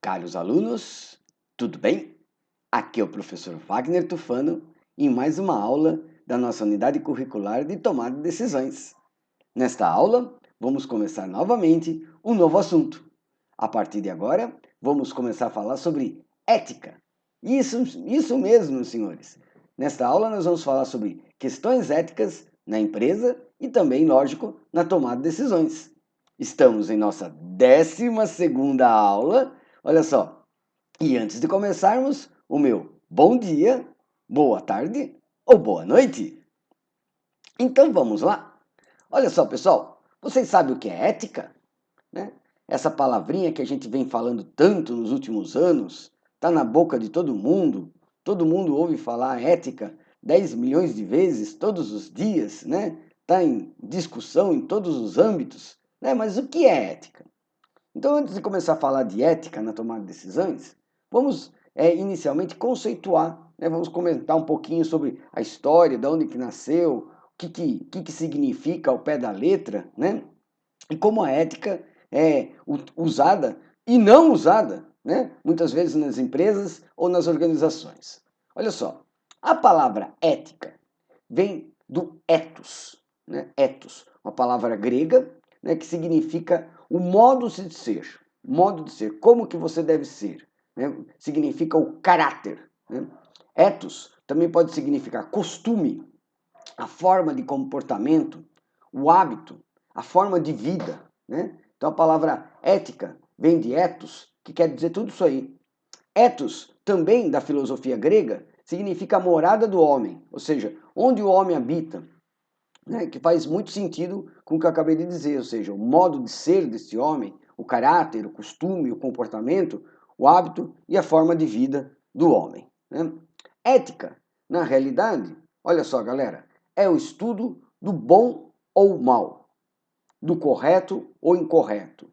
Caros alunos, tudo bem? Aqui é o professor Wagner Tufano em mais uma aula da nossa unidade curricular de tomada de decisões. Nesta aula, vamos começar novamente um novo assunto. A partir de agora, vamos começar a falar sobre ética. Isso mesmo, senhores. Nesta aula, nós vamos falar sobre questões éticas na empresa e também, lógico, na tomada de decisões. Estamos em nossa 12ª aula. Olha só, e antes de começarmos, o meu bom dia, boa tarde ou boa noite. Então vamos lá. Olha só, pessoal, vocês sabem o que é ética? Né? Essa palavrinha que a gente vem falando tanto nos últimos anos, está na boca de todo mundo ouve falar ética 10 milhões de vezes todos os dias, né? Está em discussão em todos os âmbitos, né? Mas o que é ética? Então, antes de começar a falar de ética na tomada de decisões, vamos inicialmente conceituar, né? Vamos comentar um pouquinho sobre a história, de onde que nasceu, o que significa ao pé da letra, né? E como a ética é usada e não usada, né? Muitas vezes nas empresas ou nas organizações. Olha só, a palavra ética vem do ethos, né? Ethos, uma palavra grega, né, que significa o modo de ser, como que você deve ser, né? Significa o caráter, né? Ethos também pode significar costume, a forma de comportamento, o hábito, a forma de vida, né? Então a palavra ética vem de ethos, que quer dizer tudo isso aí. Ethos, também da filosofia grega, significa a morada do homem, ou seja, onde o homem habita, né? Que faz muito sentido com o que eu acabei de dizer, ou seja, o modo de ser desse homem, o caráter, o costume, o comportamento, o hábito e a forma de vida do homem, né? Ética, na realidade, olha só, galera, é o estudo do bom ou mal, do correto ou incorreto,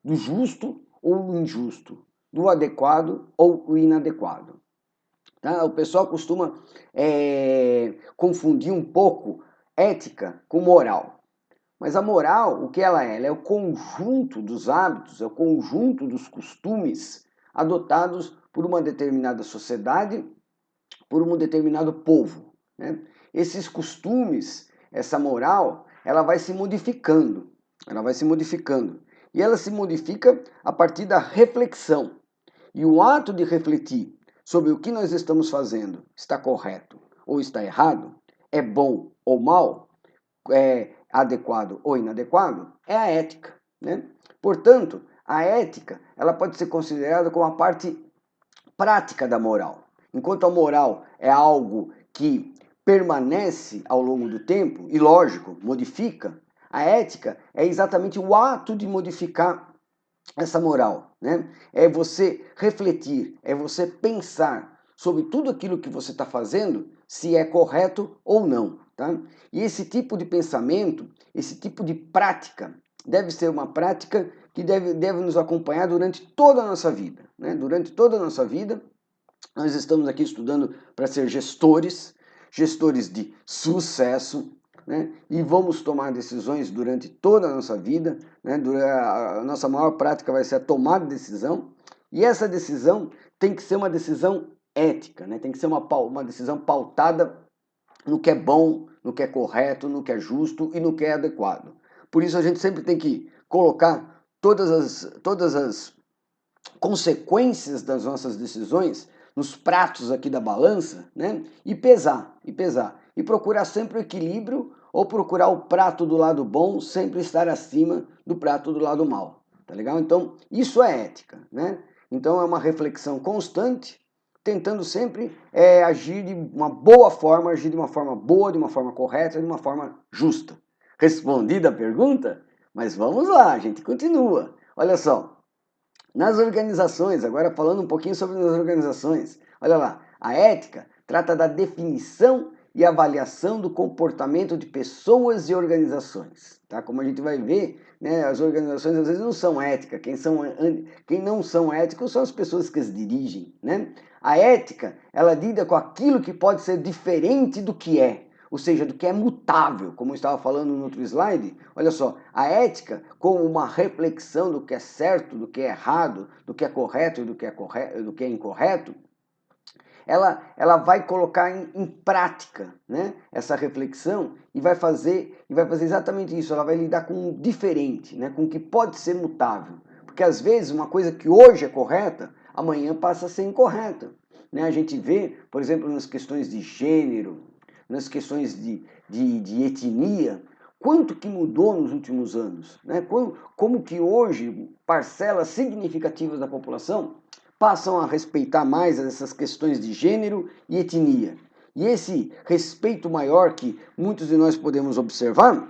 do justo ou injusto, do adequado ou inadequado. Tá? O pessoal costuma confundir um pouco ética com moral. Mas a moral, o que ela é? Ela é o conjunto dos hábitos, é o conjunto dos costumes adotados por uma determinada sociedade, por um determinado povo, né? Esses costumes, essa moral, ela vai se modificando, e ela se modifica a partir da reflexão. E o ato de refletir sobre o que nós estamos fazendo está correto ou está errado, é bom ou mal, é adequado ou inadequado, é a ética, né? Portanto, a ética, ela pode ser considerada como a parte prática da moral. Enquanto a moral é algo que permanece ao longo do tempo e, lógico, modifica, a ética é exatamente o ato de modificar essa moral, né? É você refletir, é você pensar sobre tudo aquilo que você está fazendo, se é correto ou não, tá? E esse tipo de pensamento, esse tipo de prática, deve ser uma prática que deve nos acompanhar durante toda a nossa vida, né? Durante toda a nossa vida, nós estamos aqui estudando para ser gestores de sucesso, né? E vamos tomar decisões durante toda a nossa vida, né? A nossa maior prática vai ser a tomada de decisão, e essa decisão tem que ser uma decisão ética, né? Tem que ser uma decisão pautada no que é bom, no que é correto, no que é justo e no que é adequado. Por isso a gente sempre tem que colocar todas as consequências das nossas decisões nos pratos aqui da balança, né? E pesar. E procurar sempre o equilíbrio ou procurar o prato do lado bom sempre estar acima do prato do lado mal. Tá legal? Então, isso é ética, né? Então, é uma reflexão constante, tentando sempre agir de uma boa forma, agir de uma forma boa, de uma forma correta, de uma forma justa. Respondida a pergunta? Mas vamos lá, a gente continua. Olha só, nas organizações, agora falando um pouquinho sobre as organizações, olha lá, a ética trata da definição e avaliação do comportamento de pessoas e organizações. Tá? Como a gente vai ver, né, as organizações às vezes não são éticas, quem não são éticos são as pessoas que as dirigem. Né? A ética, ela lida com aquilo que pode ser diferente do que é, ou seja, do que é mutável, como eu estava falando no outro slide. Olha só, a ética como uma reflexão do que é certo, do que é errado, do que é correto e do que é incorreto, ela vai colocar em prática, né, essa reflexão e vai fazer exatamente isso. Ela vai lidar com o diferente, né, com o que pode ser mutável. Porque às vezes uma coisa que hoje é correta, amanhã passa a ser incorreta. Né? A gente vê, por exemplo, nas questões de gênero, nas questões de etnia, quanto que mudou nos últimos anos. Né? Como que hoje parcelas significativas da população passam a respeitar mais essas questões de gênero e etnia. E esse respeito maior que muitos de nós podemos observar,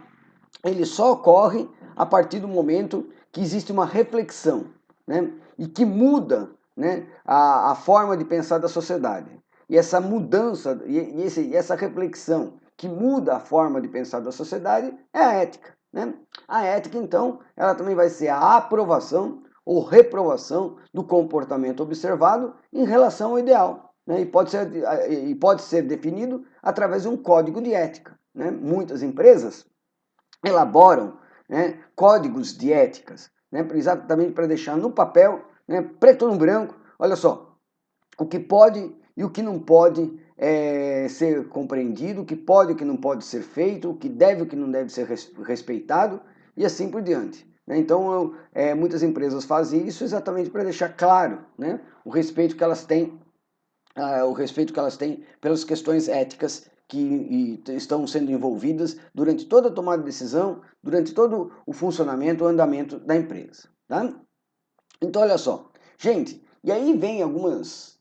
ele só ocorre a partir do momento que existe uma reflexão, né? E que muda, né, a forma de pensar da sociedade. E essa mudança, essa reflexão que muda a forma de pensar da sociedade é a ética. Né? A ética, então, ela também vai ser a aprovação ou reprovação do comportamento observado em relação ao ideal. Né? E pode ser definido através de um código de ética. Né? Muitas empresas elaboram, né, códigos de éticas, né, exatamente para deixar no papel, né, preto no branco, olha só, o que pode e o que não pode ser compreendido, o que pode e o que não pode ser feito, o que deve e o que não deve ser respeitado, e assim por diante. Né? Então, muitas empresas fazem isso exatamente para deixar claro, né, o respeito que elas têm pelas questões éticas que estão sendo envolvidas durante toda a tomada de decisão, durante todo o funcionamento, o andamento da empresa. Tá? Então, olha só, gente, e aí vem algumas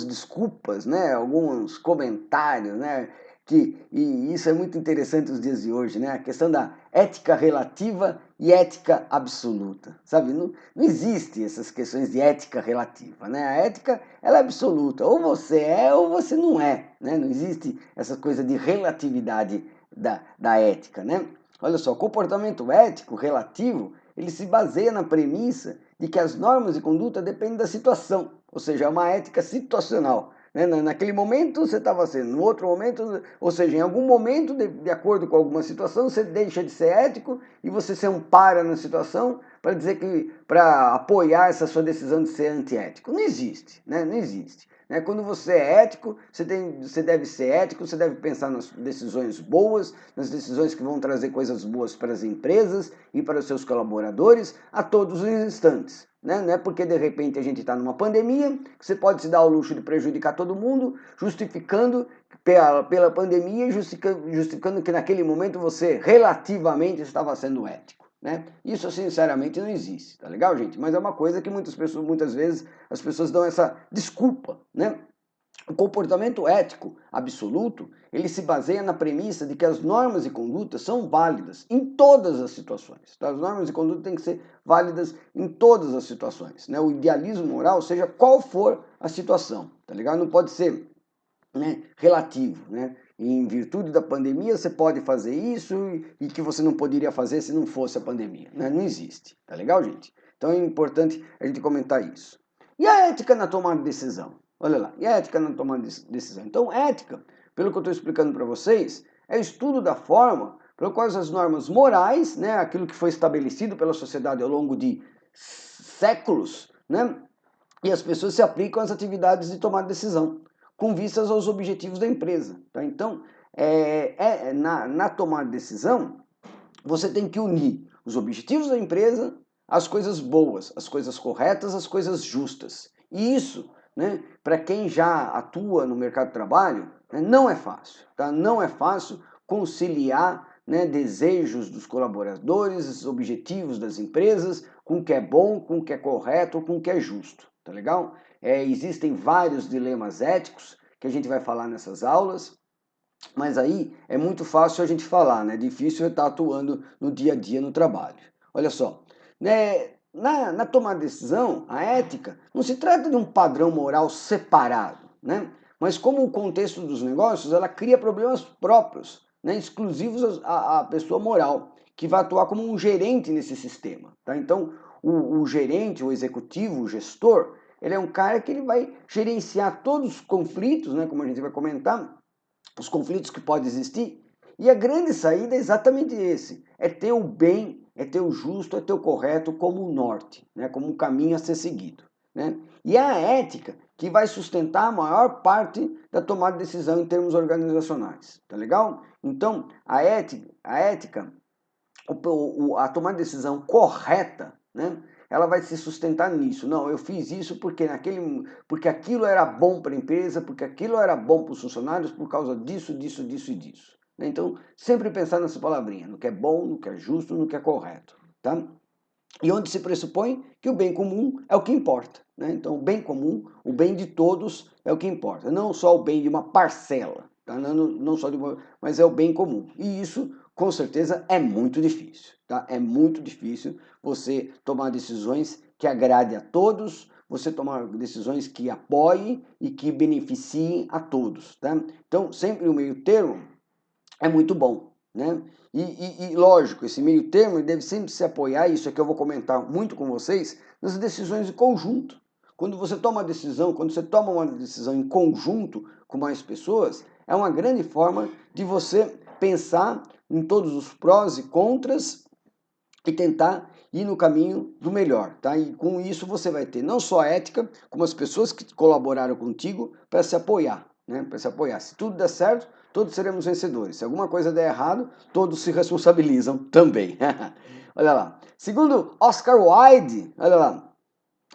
desculpas, né? Alguns comentários, né? E isso é muito interessante nos dias de hoje, né? A questão da ética relativa e ética absoluta, sabe? Não existe essas questões de ética relativa, né? A ética, ela é absoluta, ou você é ou você não é, né? Não existe essa coisa de relatividade da ética, né? Olha só, comportamento ético relativo, ele se baseia na premissa de que as normas de conduta dependem da situação, ou seja, é uma ética situacional. Né? Naquele momento você estava sendo, no outro momento, ou seja, em algum momento, de acordo com alguma situação, você deixa de ser ético e você se ampara na situação para dizer que, para apoiar essa sua decisão de ser antiético. Não existe, né? Não existe. Né? Quando você é ético, você deve ser ético, você deve pensar nas decisões boas, nas decisões que vão trazer coisas boas para as empresas e para os seus colaboradores a todos os instantes. Né? Não é porque de repente a gente está numa pandemia que você pode se dar ao luxo de prejudicar todo mundo, justificando pela pandemia e justificando que naquele momento você relativamente estava sendo ético. Né? Isso sinceramente não existe, tá legal, gente? Mas é uma coisa que muitas vezes as pessoas dão essa desculpa, né? O comportamento ético absoluto, ele se baseia na premissa de que as normas de conduta são válidas em todas as situações. Tá? As normas de conduta têm que ser válidas em todas as situações. Né? O idealismo moral, seja qual for a situação, tá ligado? Não pode ser, né, relativo, né? Em virtude da pandemia você pode fazer isso e que você não poderia fazer se não fosse a pandemia. Né? Não existe, tá legal, gente? Então é importante a gente comentar isso. E a ética na tomada de decisão? Olha lá, e a ética na tomada de decisão? Então, ética, pelo que eu estou explicando para vocês, é o estudo da forma pelo qual as normas morais, né, aquilo que foi estabelecido pela sociedade ao longo de séculos, né, e as pessoas se aplicam às atividades de tomada de decisão com vistas aos objetivos da empresa. Tá? Então, na tomada de decisão, você tem que unir os objetivos da empresa às coisas boas, às coisas corretas, às coisas justas. E isso, né, para quem já atua no mercado de trabalho, né, não é fácil. Tá? Não é fácil conciliar, né, desejos dos colaboradores, os objetivos das empresas, com o que é bom, com o que é correto, com o que é justo. Tá legal? Existem vários dilemas éticos que a gente vai falar nessas aulas, mas aí é muito fácil a gente falar, né? Difícil é estar atuando no dia a dia no trabalho. Olha só, né? Na tomada de decisão, a ética não se trata de um padrão moral separado, né? Mas como o contexto dos negócios, ela cria problemas próprios, né? Exclusivos à pessoa moral, que vai atuar como um gerente nesse sistema. Tá? Então, o gerente, o executivo, o gestor, ele é um cara que ele vai gerenciar todos os conflitos, né? Como a gente vai comentar, os conflitos que podem existir. E a grande saída é exatamente esse, é ter o bem, é ter o justo, é ter o correto como o norte, né? Como um caminho a ser seguido. Né? E é a ética que vai sustentar a maior parte da tomada de decisão em termos organizacionais, tá legal? Então, a ética, a tomada de decisão correta, né? Ela vai se sustentar nisso. Não, eu fiz isso porque aquilo era bom para a empresa, porque aquilo era bom para os funcionários por causa disso, disso, disso e disso. Então, sempre pensar nessa palavrinha, no que é bom, no que é justo, no que é correto, tá? E onde se pressupõe que o bem comum é o que importa. Né? Então, o bem comum, o bem de todos é o que importa. Não só o bem de uma parcela, tá? não só de uma, mas é o bem comum. E isso, com certeza, é muito difícil. Tá? É muito difícil você tomar decisões que agradem a todos, você tomar decisões que apoiem e que beneficiem a todos. Tá? Então, sempre o meio termo é muito bom. Né? E lógico, esse meio termo deve sempre se apoiar, isso é que eu vou comentar muito com vocês, nas decisões de conjunto. Quando você toma uma decisão em conjunto com mais pessoas, é uma grande forma de você pensar em todos os prós e contras e tentar ir no caminho do melhor, tá? E com isso você vai ter não só a ética, como as pessoas que colaboraram contigo para se apoiar, né? Para se apoiar. Se tudo der certo, todos seremos vencedores. Se alguma coisa der errado, todos se responsabilizam também. Olha lá. Segundo Oscar Wilde, olha lá,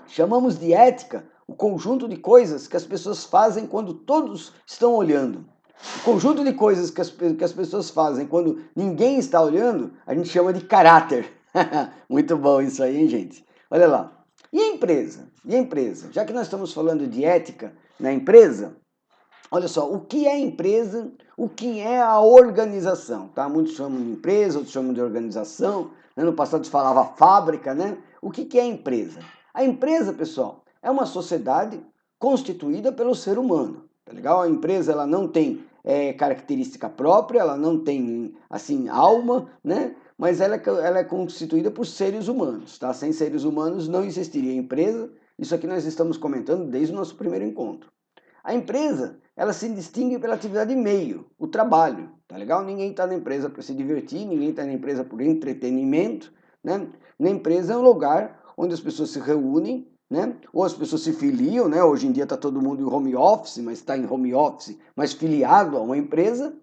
chamamos de ética o conjunto de coisas que as pessoas fazem quando todos estão olhando. O conjunto de coisas que as pessoas fazem quando ninguém está olhando, a gente chama de caráter. Muito bom isso aí, hein, gente? Olha lá. E a empresa? E a empresa? Já que nós estamos falando de ética na empresa, olha só, o que é empresa, o que é a organização, tá? Muitos chamam de empresa, outros chamam de organização, né? No passado se falava fábrica, né? O que é a empresa? A empresa, pessoal, é uma sociedade constituída pelo ser humano, tá legal? A empresa, ela não tem característica própria, ela não tem, assim, alma, né? Mas ela é constituída por seres humanos, tá? Sem seres humanos não existiria empresa, isso aqui nós estamos comentando desde o nosso primeiro encontro. A empresa, ela se distingue pela atividade meio, o trabalho, tá legal? Ninguém está na empresa para se divertir, ninguém está na empresa por entretenimento, né? Na empresa é um lugar onde as pessoas se reúnem, né? Ou as pessoas se filiam, né? Hoje em dia está todo mundo em home office, mas está em home office, mas filiado a uma empresa,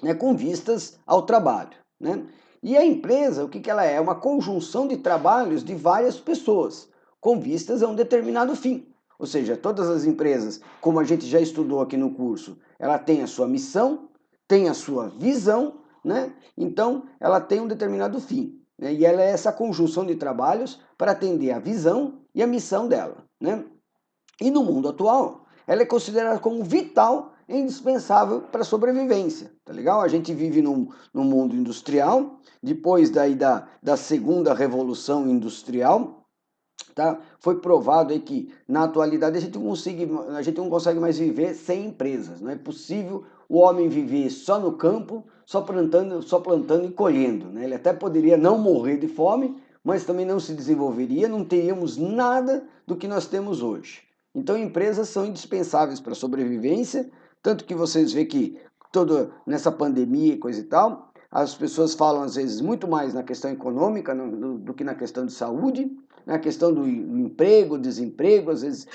né? Com vistas ao trabalho, né? E a empresa, o que ela é? É uma conjunção de trabalhos de várias pessoas, com vistas a um determinado fim. Ou seja, todas as empresas, como a gente já estudou aqui no curso, ela tem a sua missão, tem a sua visão, né? Então, ela tem um determinado fim. Né? E ela é essa conjunção de trabalhos para atender a visão e a missão dela. Né? E no mundo atual, ela é considerada como vital e indispensável para a sobrevivência. Tá legal? A gente vive num mundo industrial, depois daí da segunda revolução industrial. Tá? Foi provado aí que, na atualidade, a gente não consegue mais viver sem empresas. Não é possível o homem viver só no campo, só plantando e colhendo. Né? Ele até poderia não morrer de fome, mas também não se desenvolveria, não teríamos nada do que nós temos hoje. Então, empresas são indispensáveis para a sobrevivência, tanto que vocês veem que nessa pandemia e coisa e tal, as pessoas falam, às vezes, muito mais na questão econômica do que na questão de saúde. A questão do emprego, desemprego, às vezes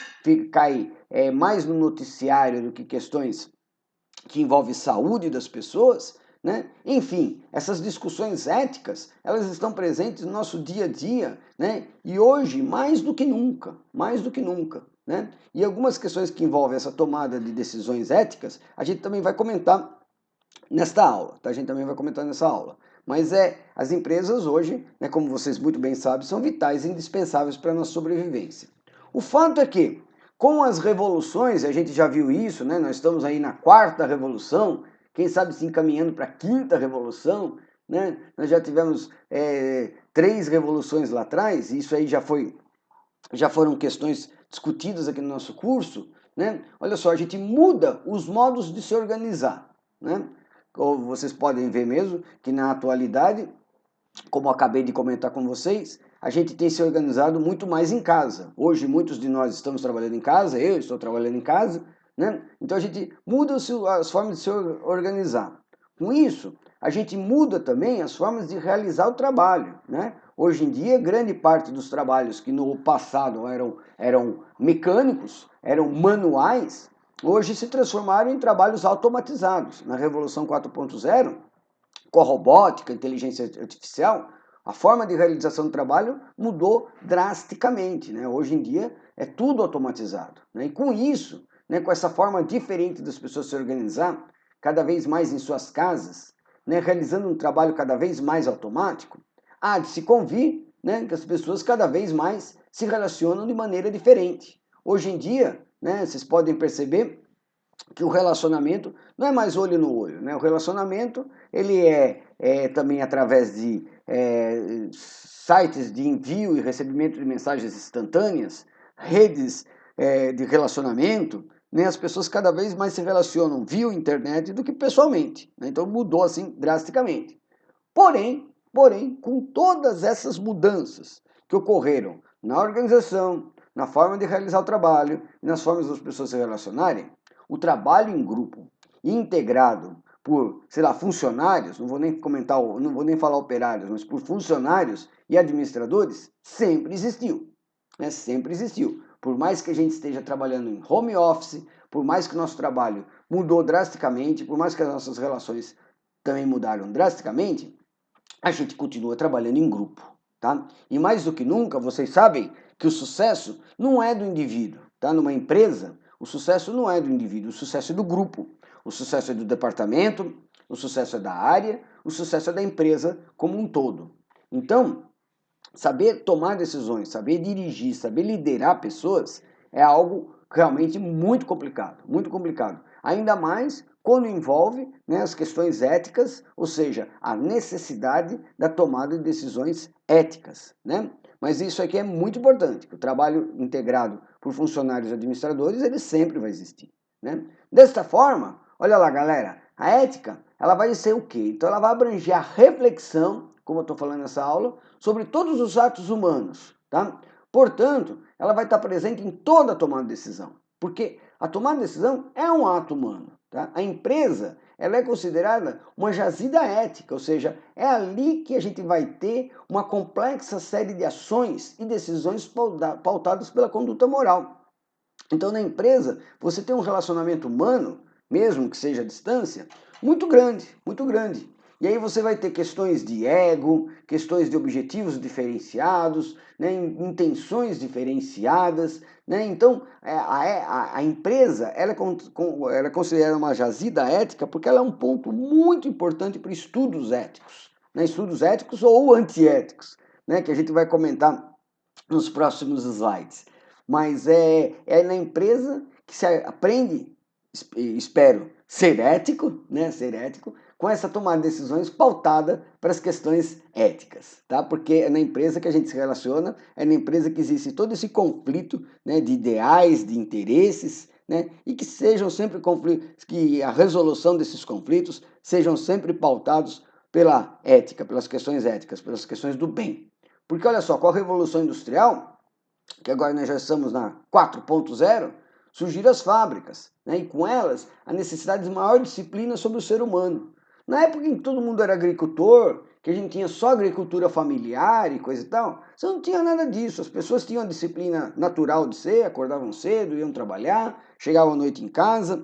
cai mais no noticiário do que questões que envolvem saúde das pessoas, né? Enfim, essas discussões éticas, elas estão presentes no nosso dia a dia, né? E hoje, mais do que nunca, né? E algumas questões que envolvem essa tomada de decisões éticas, a gente também vai comentar nesta aula, tá? A gente também vai comentar nessa aula. Mas as empresas hoje, né, como vocês muito bem sabem, são vitais e indispensáveis para a nossa sobrevivência. O fato é que, com as revoluções, a gente já viu isso, né? Nós estamos aí na quarta revolução, quem sabe se encaminhando para a quinta revolução, né? Nós já tivemos 3 revoluções lá atrás, e isso aí já foram questões discutidas aqui no nosso curso, né? Olha só, a gente muda os modos de se organizar, né? Ou vocês podem ver mesmo que na atualidade, como eu acabei de comentar com vocês, a gente tem se organizado muito mais em casa. Hoje muitos de nós estamos trabalhando em casa, eu estou trabalhando em casa, né? Então a gente muda as formas de se organizar. Com isso, a gente muda também as formas de realizar o trabalho, né? Hoje em dia, grande parte dos trabalhos que no passado eram mecânicos, eram manuais, hoje se transformaram em trabalhos automatizados. Na Revolução 4.0, com a robótica, inteligência artificial, a forma de realização do trabalho mudou drasticamente, né? Hoje em dia é tudo automatizado, né? E com isso, né, com essa forma diferente das pessoas se organizar, cada vez mais em suas casas, né, realizando um trabalho cada vez mais automático, há de se convir, né, que as pessoas cada vez mais se relacionam de maneira diferente. Hoje em dia, né, vocês podem perceber que o relacionamento não é mais olho no olho, né? O relacionamento ele é também através de sites de envio e recebimento de mensagens instantâneas, redes de relacionamento, né? As pessoas cada vez mais se relacionam via internet do que pessoalmente, né? Então mudou assim drasticamente. Porém, com todas essas mudanças que ocorreram na organização, na forma de realizar o trabalho e nas formas das pessoas se relacionarem, o trabalho em grupo integrado por, sei lá, funcionários, não vou nem comentar, não vou nem falar operários, mas por funcionários e administradores, sempre existiu, né? Sempre existiu. Por mais que a gente esteja trabalhando em home office, por mais que o nosso trabalho mudou drasticamente, por mais que as nossas relações também mudaram drasticamente, a gente continua trabalhando em grupo, tá? E mais do que nunca, vocês sabem que o sucesso não é do indivíduo, tá? Numa empresa, o sucesso não é do indivíduo, o sucesso é do grupo. O sucesso é do departamento, o sucesso é da área, o sucesso é da empresa como um todo. Então, saber tomar decisões, saber dirigir, saber liderar pessoas é algo realmente muito complicado, muito complicado. Ainda mais quando envolve, né, as questões éticas, ou seja, a necessidade da tomada de decisões éticas, né? Mas isso aqui é muito importante. O trabalho integrado por funcionários e administradores, ele sempre vai existir, né? Desta forma, olha lá, galera, a ética, ela vai ser o quê? Então ela vai abranger a reflexão, como eu estou falando nessa aula, sobre todos os atos humanos, tá? Portanto, ela vai estar presente em toda a tomada de decisão, porque a tomada de decisão é um ato humano, tá? A empresa, ela é considerada uma jazida ética, ou seja, é ali que a gente vai ter uma complexa série de ações e decisões pautadas pela conduta moral. Então, na empresa, você tem um relacionamento humano, mesmo que seja à distância, muito grande, muito grande. E aí você vai ter questões de ego, questões de objetivos diferenciados, né, intenções diferenciadas, né? Então, a empresa ela é considerada uma jazida ética porque ela é um ponto muito importante para estudos éticos, né? Estudos éticos ou antiéticos, né? Que a gente vai comentar nos próximos slides. Mas é na empresa que se aprende, espero, ser ético, né? Ser ético, com essa tomada de decisões pautada para as questões éticas, tá? Porque é na empresa que a gente se relaciona, é na empresa que existe todo esse conflito, né, de ideais, de interesses, né? E que sejam sempre conflitos, que a resolução desses conflitos sejam sempre pautados pela ética, pelas questões éticas, pelas questões do bem. Porque olha só, com a Revolução Industrial, que agora nós já estamos na 4.0, surgiram as fábricas, né? E com elas a necessidade de maior disciplina sobre o ser humano. Na época em que todo mundo era agricultor, que a gente tinha só agricultura familiar e coisa e tal, você não tinha nada disso. As pessoas tinham a disciplina natural de ser, acordavam cedo, iam trabalhar, chegavam à noite em casa,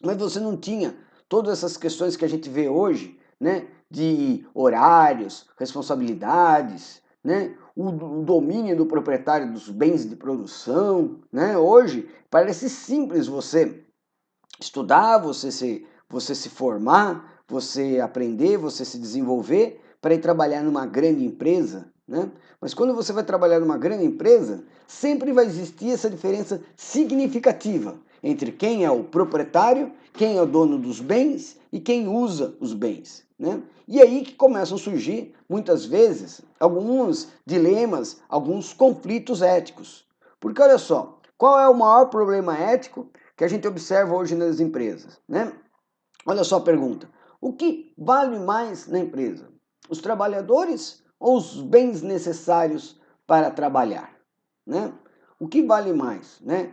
mas você não tinha todas essas questões que a gente vê hoje, né? De horários, responsabilidades, né? O domínio do proprietário dos bens de produção, né? Hoje parece simples você estudar, você se formar, você aprender, você se desenvolver para ir trabalhar numa grande empresa, né? Mas quando você vai trabalhar numa grande empresa, sempre vai existir essa diferença significativa entre quem é o proprietário, quem é o dono dos bens e quem usa os bens, né? E aí que começam a surgir, muitas vezes, alguns dilemas, alguns conflitos éticos. Porque olha só, qual é o maior problema ético que a gente observa hoje nas empresas, né? Olha só a pergunta: o que vale mais na empresa? Os trabalhadores ou os bens necessários para trabalhar, né? O que vale mais, né?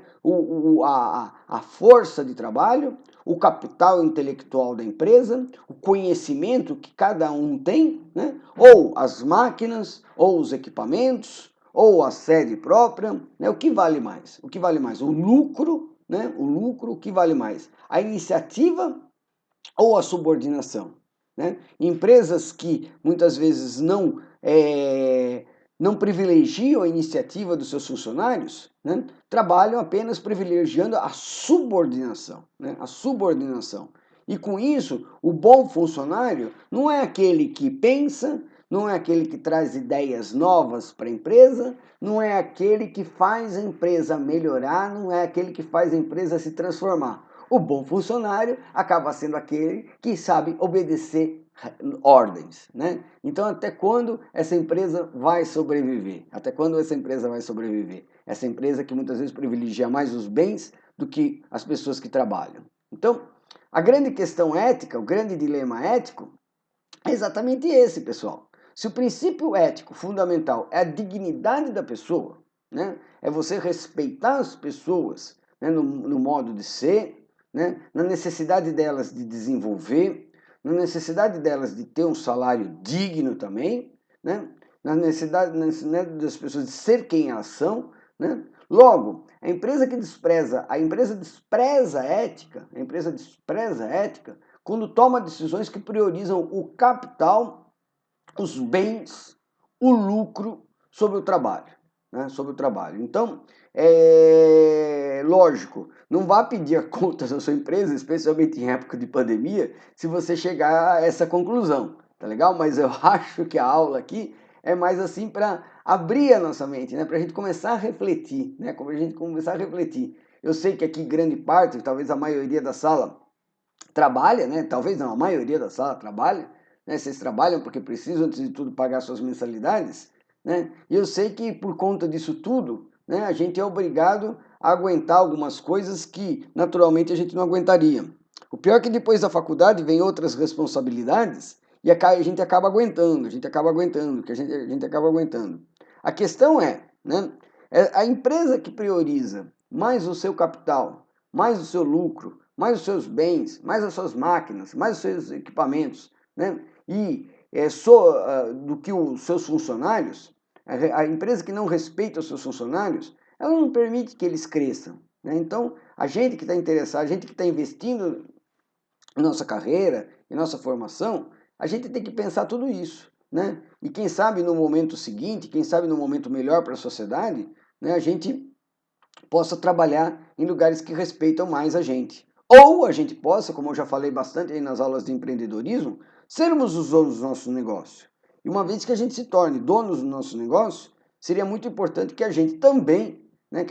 A força de trabalho, o capital intelectual da empresa, o conhecimento que cada um tem, né? Ou as máquinas, ou os equipamentos, ou a sede própria, né? O que vale mais? O que vale mais? O lucro, né? O lucro, o que vale mais? A iniciativa ou a subordinação, né? Empresas que muitas vezes não privilegiam a iniciativa dos seus funcionários, né? Trabalham apenas privilegiando a subordinação, né? A subordinação. E com isso, o bom funcionário não é aquele que pensa, não é aquele que traz ideias novas para a empresa, não é aquele que faz a empresa melhorar, não é aquele que faz a empresa se transformar. O bom funcionário acaba sendo aquele que sabe obedecer ordens, né? Então, até quando essa empresa vai sobreviver? Até quando essa empresa vai sobreviver? Essa empresa que muitas vezes privilegia mais os bens do que as pessoas que trabalham. Então, a grande questão ética, o grande dilema ético, é exatamente esse, pessoal. Se o princípio ético fundamental é a dignidade da pessoa, né? É você respeitar as pessoas, né? no modo de ser, né? Na necessidade delas de desenvolver, na necessidade delas de ter um salário digno também, né? Na necessidade das pessoas de ser quem elas são, né? Logo, a empresa despreza a empresa despreza a ética quando toma decisões que priorizam o capital, os bens, o lucro sobre o trabalho, né? Sobre o trabalho. Então, lógico, não vá pedir contas da sua empresa, especialmente em época de pandemia, se você chegar a essa conclusão, tá legal? Mas eu acho que a aula aqui é mais assim para abrir a nossa mente, né? Para a gente começar a refletir, né? Como a gente começar a refletir. Eu sei que aqui grande parte, talvez a maioria da sala trabalha, né? Talvez não, a maioria da sala trabalha, né? Vocês trabalham porque precisam, antes de tudo, pagar suas mensalidades, né? E eu sei que por conta disso tudo, né, a gente é obrigado a aguentar algumas coisas que naturalmente a gente não aguentaria. O pior é que depois da faculdade vem outras responsabilidades e a gente acaba aguentando, que a gente acaba aguentando. A questão né, é a empresa que prioriza mais o seu capital, mais o seu lucro, mais os seus bens, mais as suas máquinas, mais os seus equipamentos, né? E do que os seus funcionários, a empresa que não respeita os seus funcionários, ela não permite que eles cresçam, né? Então, a gente que está interessado, a gente que está investindo em nossa carreira, em nossa formação, a gente tem que pensar tudo isso, né? E quem sabe no momento seguinte, quem sabe no momento melhor para a sociedade, né, a gente possa trabalhar em lugares que respeitam mais a gente. Ou a gente possa, como eu já falei bastante aí nas aulas de empreendedorismo, sermos os donos do nosso negócio. E uma vez que a gente se torne donos do nosso negócio, seria muito importante que a gente também, né,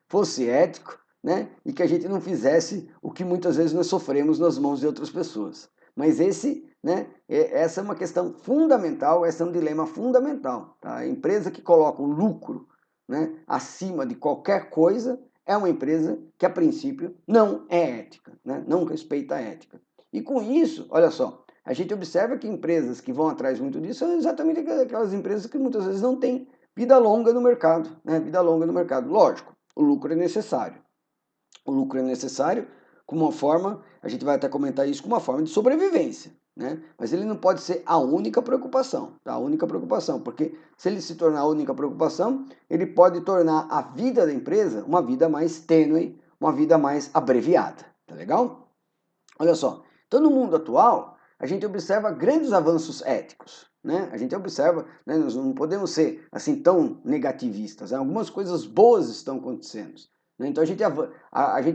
fosse ético, né, e que a gente não fizesse o que muitas vezes nós sofremos nas mãos de outras pessoas. Mas essa é uma questão fundamental, esse é um dilema fundamental. Tá? A empresa que coloca o lucro, né, acima de qualquer coisa, é uma empresa que, a princípio, não é ética, né, não respeita a ética. E com isso, olha só, a gente observa que empresas que vão atrás muito disso são exatamente aquelas empresas que muitas vezes não têm vida longa no mercado, né, vida longa no mercado. Lógico, o lucro é necessário. O lucro é necessário como uma forma, a gente vai até comentar isso, como uma forma de sobrevivência, né? Mas ele não pode ser a única preocupação, tá? A única preocupação, porque se ele se tornar a única preocupação, ele pode tornar a vida da empresa uma vida mais tênue, uma vida mais abreviada, tá legal? Olha só, então no mundo atual, a gente observa grandes avanços éticos, né? A gente observa, né, nós não podemos ser assim tão negativistas, né? Algumas coisas boas estão acontecendo. Né? Então a gente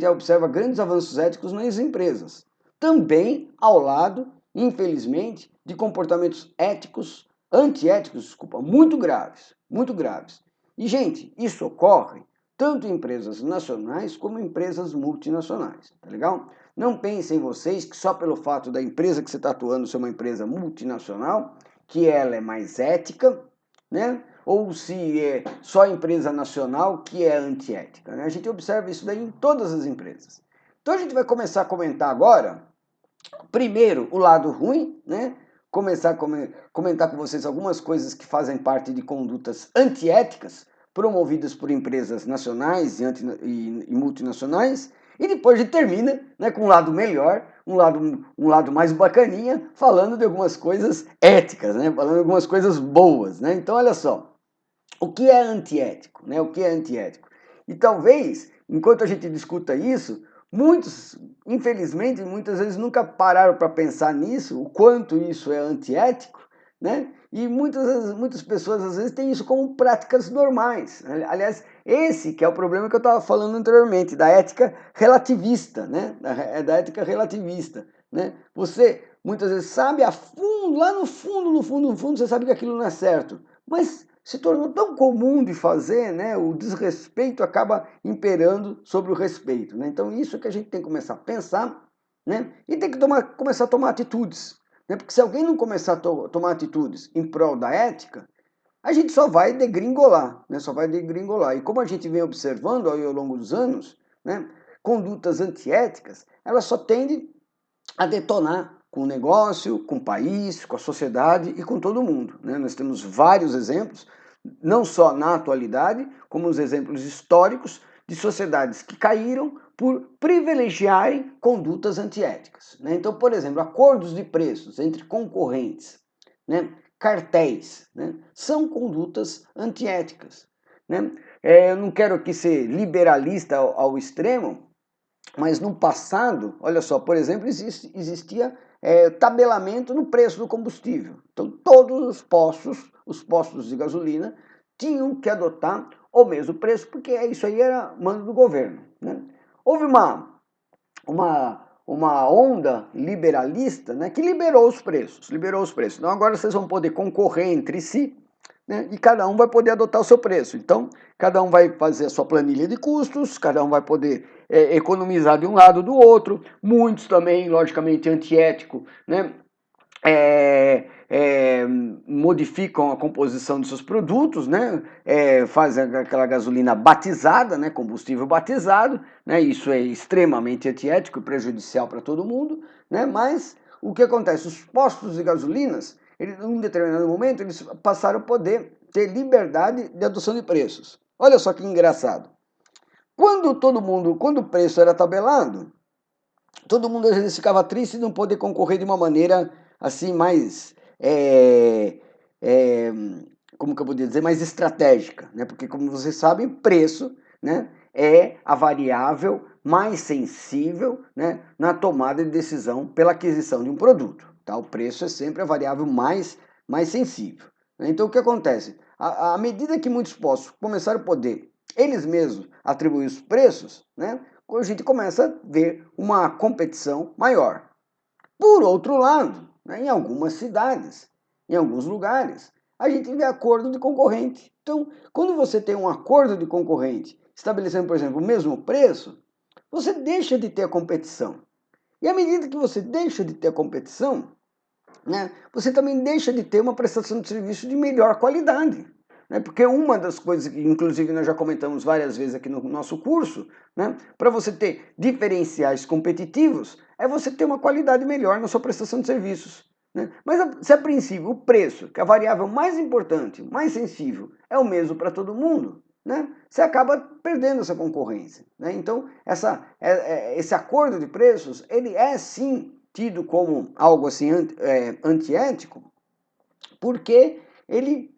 observa grandes avanços éticos nas empresas. Também ao lado, infelizmente, de comportamentos éticos, antiéticos, desculpa, muito graves, muito graves. E, gente, isso ocorre tanto em empresas nacionais como em empresas multinacionais, tá legal? Não pensem vocês que só pelo fato da empresa que você está atuando ser uma empresa multinacional, que ela é mais ética, né? Ou se é só empresa nacional que é antiética, né? A gente observa isso daí em todas as empresas. Então a gente vai começar a comentar agora, primeiro, o lado ruim, né? Começar a comentar com vocês algumas coisas que fazem parte de condutas antiéticas, promovidas por empresas nacionais e multinacionais, e depois a gente termina, né, com um lado melhor, um lado mais bacaninha, falando de algumas coisas éticas, né, falando de algumas coisas boas. Né? Então, olha só, o que é antiético? Né? O que é antiético? E talvez, enquanto a gente discuta isso, muitos, infelizmente, muitas vezes nunca pararam para pensar nisso, o quanto isso é antiético, né? E muitas pessoas às vezes têm isso como práticas normais. Aliás, esse que é o problema que eu estava falando anteriormente, da ética relativista, né? Da ética relativista, né? Você muitas vezes sabe a fundo, lá no fundo, você sabe que aquilo não é certo, mas se tornou tão comum de fazer, né? O desrespeito acaba imperando sobre o respeito, né? Então isso é que a gente tem que começar a pensar, né? E tem que começar a tomar atitudes, né? Porque se alguém não começar a tomar atitudes em prol da ética, a gente só vai degringolar, né? Só vai degringolar. E como a gente vem observando ao longo dos anos, né? Condutas antiéticas, elas só tendem a detonar com o negócio, com o país, com a sociedade e com todo mundo. Né? Nós temos vários exemplos, não só na atualidade, como os exemplos históricos de sociedades que caíram por privilegiarem condutas antiéticas. Né? Então, por exemplo, acordos de preços entre concorrentes, né? Cartéis, né? São condutas antiéticas. Né? Eu não quero aqui ser liberalista ao extremo, mas no passado, olha só, por exemplo, existia tabelamento no preço do combustível. Então, todos os postos de gasolina, tinham que adotar o mesmo preço, porque isso aí era mando do governo. Né? Houve uma onda liberalista, né, que liberou os preços. Então, agora vocês vão poder concorrer entre si, né, e cada um vai poder adotar o seu preço. Então, cada um vai fazer a sua planilha de custos, cada um vai poder economizar de um lado do outro. Muitos também, logicamente, antiético, né, modificam a composição de seus produtos, né? Fazem aquela gasolina batizada, né? Combustível batizado, né? Isso é extremamente antiético e prejudicial para todo mundo, né? Mas o que acontece? Os postos de gasolinas, em um determinado momento, eles passaram a poder ter liberdade de adoção de preços. Olha só que engraçado. Quando o preço era tabelado, todo mundo às vezes ficava triste de não poder concorrer de uma maneira assim mais, como que eu poderia dizer, mais estratégica, né? Porque como vocês sabem, preço, né, é a variável mais sensível, né, na tomada de decisão pela aquisição de um produto. Tá? O preço é sempre a variável mais sensível. Né? Então o que acontece? À medida que muitos postos começaram a poder eles mesmos atribuir os preços, né, a gente começa a ver uma competição maior. Por outro lado, né, em algumas cidades, em alguns lugares, a gente vê acordo de concorrente. Então, quando você tem um acordo de concorrente estabelecendo, por exemplo, o mesmo preço, você deixa de ter a competição. E à medida que você deixa de ter a competição, né, você também deixa de ter uma prestação de serviço de melhor qualidade. Né? Porque uma das coisas que, inclusive, nós já comentamos várias vezes aqui no nosso curso, né, para você ter diferenciais competitivos, é você ter uma qualidade melhor na sua prestação de serviços. Né? Mas se a princípio o preço, que é a variável mais importante, mais sensível, é o mesmo para todo mundo, né, você acaba perdendo essa concorrência. Né? Então, esse acordo de preços, ele é sim tido como algo assim antiético, porque ele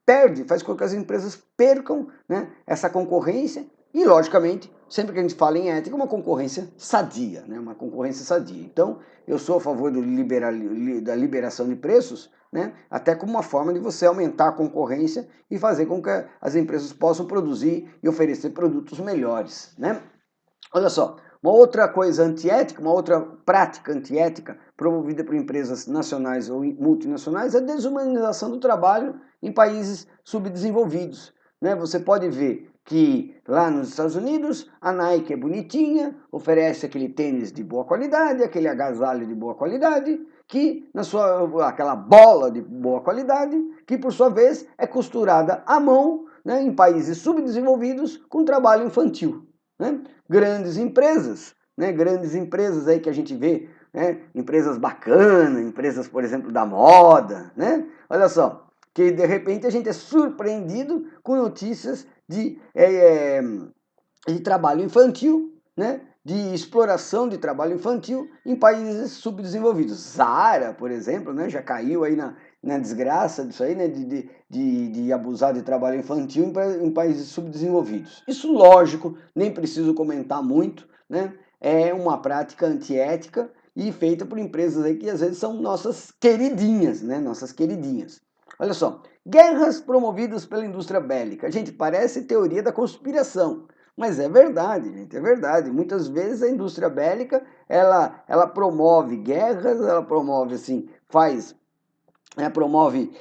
perde, faz com que as empresas percam, né, essa concorrência e, logicamente, sempre que a gente fala em ética, uma concorrência sadia, né, uma concorrência sadia. Então, eu sou a favor da liberação de preços, né, até como uma forma de você aumentar a concorrência e fazer com que as empresas possam produzir e oferecer produtos melhores. Né? Olha só, uma outra coisa antiética, uma outra prática antiética promovida por empresas nacionais ou multinacionais é a desumanização do trabalho em países subdesenvolvidos. Né? Você pode ver que lá nos Estados Unidos a Nike é bonitinha, oferece aquele tênis de boa qualidade, aquele agasalho de boa qualidade, que aquela bola de boa qualidade, que por sua vez é costurada à mão, né, em países subdesenvolvidos com trabalho infantil. Né? Grandes empresas aí que a gente vê, né? Empresas bacanas, empresas, por exemplo, da moda, né? Olha só, que de repente a gente é surpreendido com notícias de trabalho infantil, né? De exploração de trabalho infantil em países subdesenvolvidos. Zara, por exemplo, né? Já caiu aí na desgraça disso aí, né? De abusar de trabalho infantil em países subdesenvolvidos. Isso, lógico, nem preciso comentar muito, né? É uma prática antiética e feita por empresas aí que às vezes são nossas queridinhas, né? Nossas queridinhas. Olha só, guerras promovidas pela indústria bélica. Gente, parece teoria da conspiração. Mas é verdade, gente, é verdade. Muitas vezes a indústria bélica, ela promove guerras, ela promove, assim, promove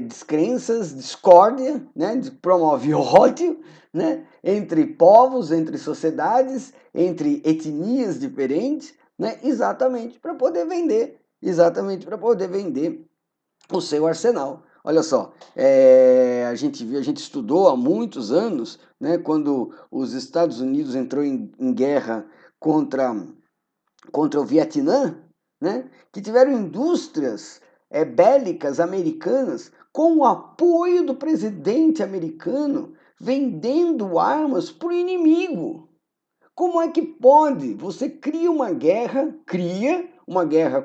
descrenças, discórdia, né? Promove ódio, né? Entre povos, entre sociedades, entre etnias diferentes, né? Exatamente para poder vender, o seu arsenal. Olha só, a gente estudou há muitos anos, né, quando os Estados Unidos entrou em guerra contra o Vietnã, né, que tiveram indústrias bélicas americanas com o apoio do presidente americano vendendo armas para o inimigo. Como é que pode? Você cria uma guerra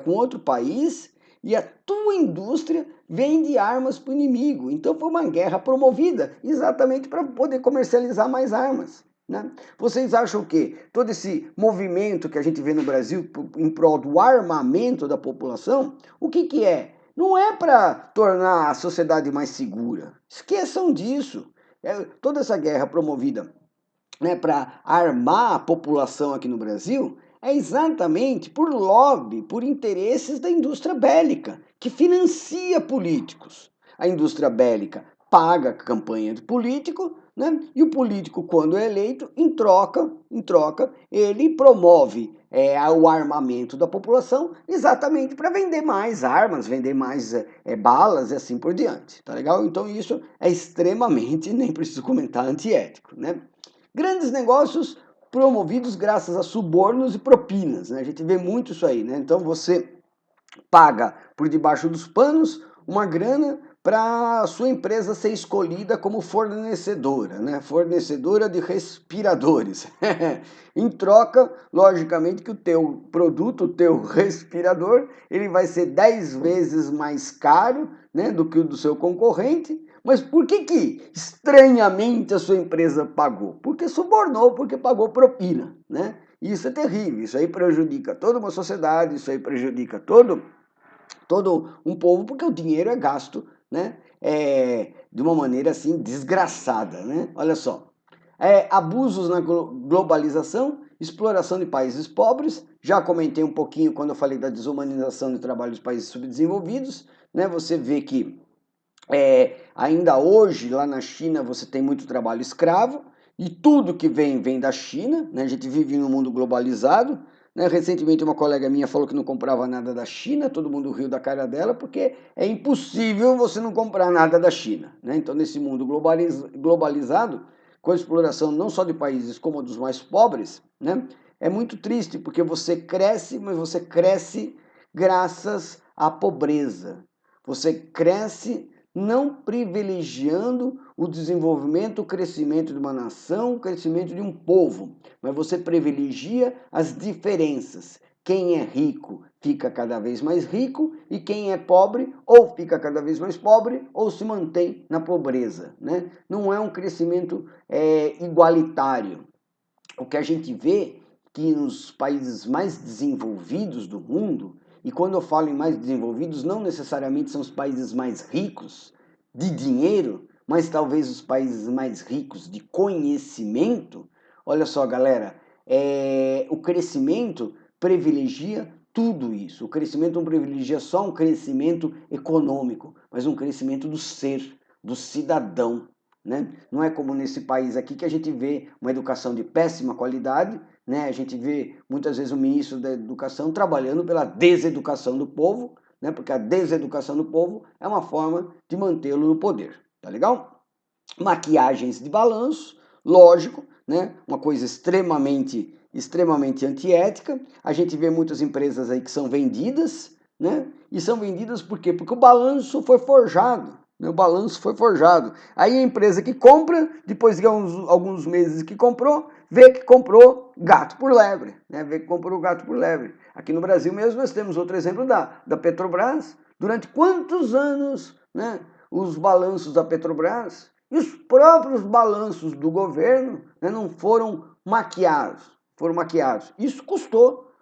com outro país e a tua indústria vende armas para o inimigo. Então foi uma guerra promovida exatamente para poder comercializar mais armas. Né? Vocês acham que todo esse movimento que a gente vê no Brasil em prol do armamento da população, o que é? Não é para tornar a sociedade mais segura. Esqueçam disso. Toda essa guerra promovida, né, para armar a população aqui no Brasil, é exatamente por lobby, por interesses da indústria bélica, que financia políticos. A indústria bélica paga a campanha de político, né, e o político, quando é eleito, em troca, ele promove o armamento da população exatamente para vender mais armas, vender mais balas e assim por diante. Tá legal? Então isso é extremamente, nem preciso comentar, antiético, né? Grandes negócios promovidos graças a subornos e propinas, né? A gente vê muito isso aí, né? Então você paga por debaixo dos panos uma grana para a sua empresa ser escolhida como fornecedora, né? Fornecedora de respiradores. Em troca, logicamente, que o teu produto, o teu respirador, ele vai ser 10 vezes mais caro, né, do que o do seu concorrente. Mas por que estranhamente a sua empresa pagou? Porque subornou, porque pagou propina, né? Isso é terrível, isso aí prejudica toda uma sociedade, isso aí prejudica todo um povo, porque o dinheiro é gasto, né? De uma maneira assim desgraçada, né? Olha só, abusos na globalização, exploração de países pobres, já comentei um pouquinho quando eu falei da desumanização do trabalho dos países subdesenvolvidos, né? Você vê que ainda hoje lá na China você tem muito trabalho escravo, e tudo que vem da China, né? A gente vive num mundo globalizado, né? Recentemente uma colega minha falou que não comprava nada da China, todo mundo riu da cara dela, porque é impossível você não comprar nada da China, né? Então nesse mundo globalizado, com a exploração não só de países como dos mais pobres, né? É muito triste, porque você cresce, mas você cresce graças à pobreza. Você cresce não privilegiando o desenvolvimento, o crescimento de uma nação, o crescimento de um povo, mas você privilegia as diferenças. Quem é rico fica cada vez mais rico e quem é pobre ou fica cada vez mais pobre ou se mantém na pobreza, né? Não é um crescimento igualitário. O que a gente vê que nos países mais desenvolvidos do mundo, e quando eu falo em mais desenvolvidos, não necessariamente são os países mais ricos de dinheiro, mas talvez os países mais ricos de conhecimento. Olha só, galera, o crescimento privilegia tudo isso. O crescimento não privilegia só um crescimento econômico, mas um crescimento do ser, do cidadão. Né? Não é como nesse país aqui que a gente vê uma educação de péssima qualidade, né? A gente vê muitas vezes o ministro da Educação trabalhando pela deseducação do povo, né? Porque a deseducação do povo é uma forma de mantê-lo no poder, tá legal? Maquiagens de balanço, lógico, né? Uma coisa extremamente antiética. A gente vê muitas empresas aí que são vendidas, né? E são vendidas por quê? Porque o balanço foi forjado. O balanço foi forjado. Aí a empresa que compra, depois de alguns meses que comprou, vê que comprou gato por lebre, né? Vê que comprou gato por lebre. Aqui no Brasil mesmo nós temos outro exemplo da Petrobras. Durante quantos anos, né, os balanços da Petrobras e os próprios balanços do governo, né, não foram maquiados. Foram maquiados. Isso custou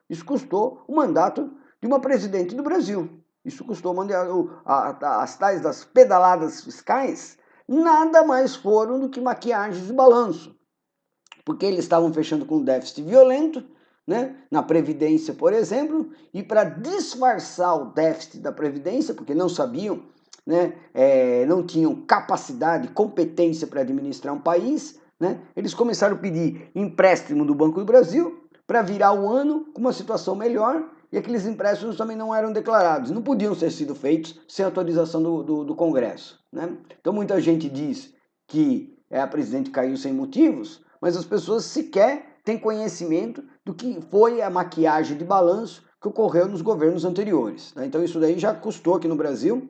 o mandato de uma presidente do Brasil. Isso custou as tais das pedaladas fiscais, nada mais foram do que maquiagens de balanço. Porque eles estavam fechando com um déficit violento, né, na Previdência, por exemplo, e para disfarçar o déficit da Previdência, porque não sabiam, né, não tinham capacidade, competência para administrar um país, né, eles começaram a pedir empréstimo do Banco do Brasil para virar o ano com uma situação melhor, e aqueles empréstimos também não eram declarados, não podiam ter sido feitos sem autorização do Congresso. Né? Então muita gente diz que a presidente caiu sem motivos, mas as pessoas sequer têm conhecimento do que foi a maquiagem de balanço que ocorreu nos governos anteriores. Né? Então isso daí já custou aqui no Brasil,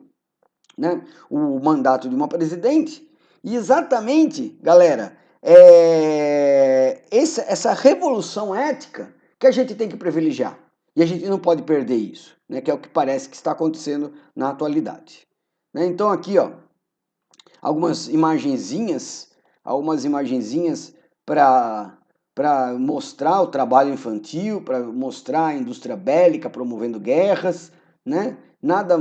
né, o mandato de uma presidente. E exatamente, galera, essa revolução ética que a gente tem que privilegiar. E a gente não pode perder isso, né, que é o que parece que está acontecendo na atualidade. Né? Então aqui, ó, algumas imagenzinhas para mostrar o trabalho infantil, para mostrar a indústria bélica promovendo guerras, né? Nada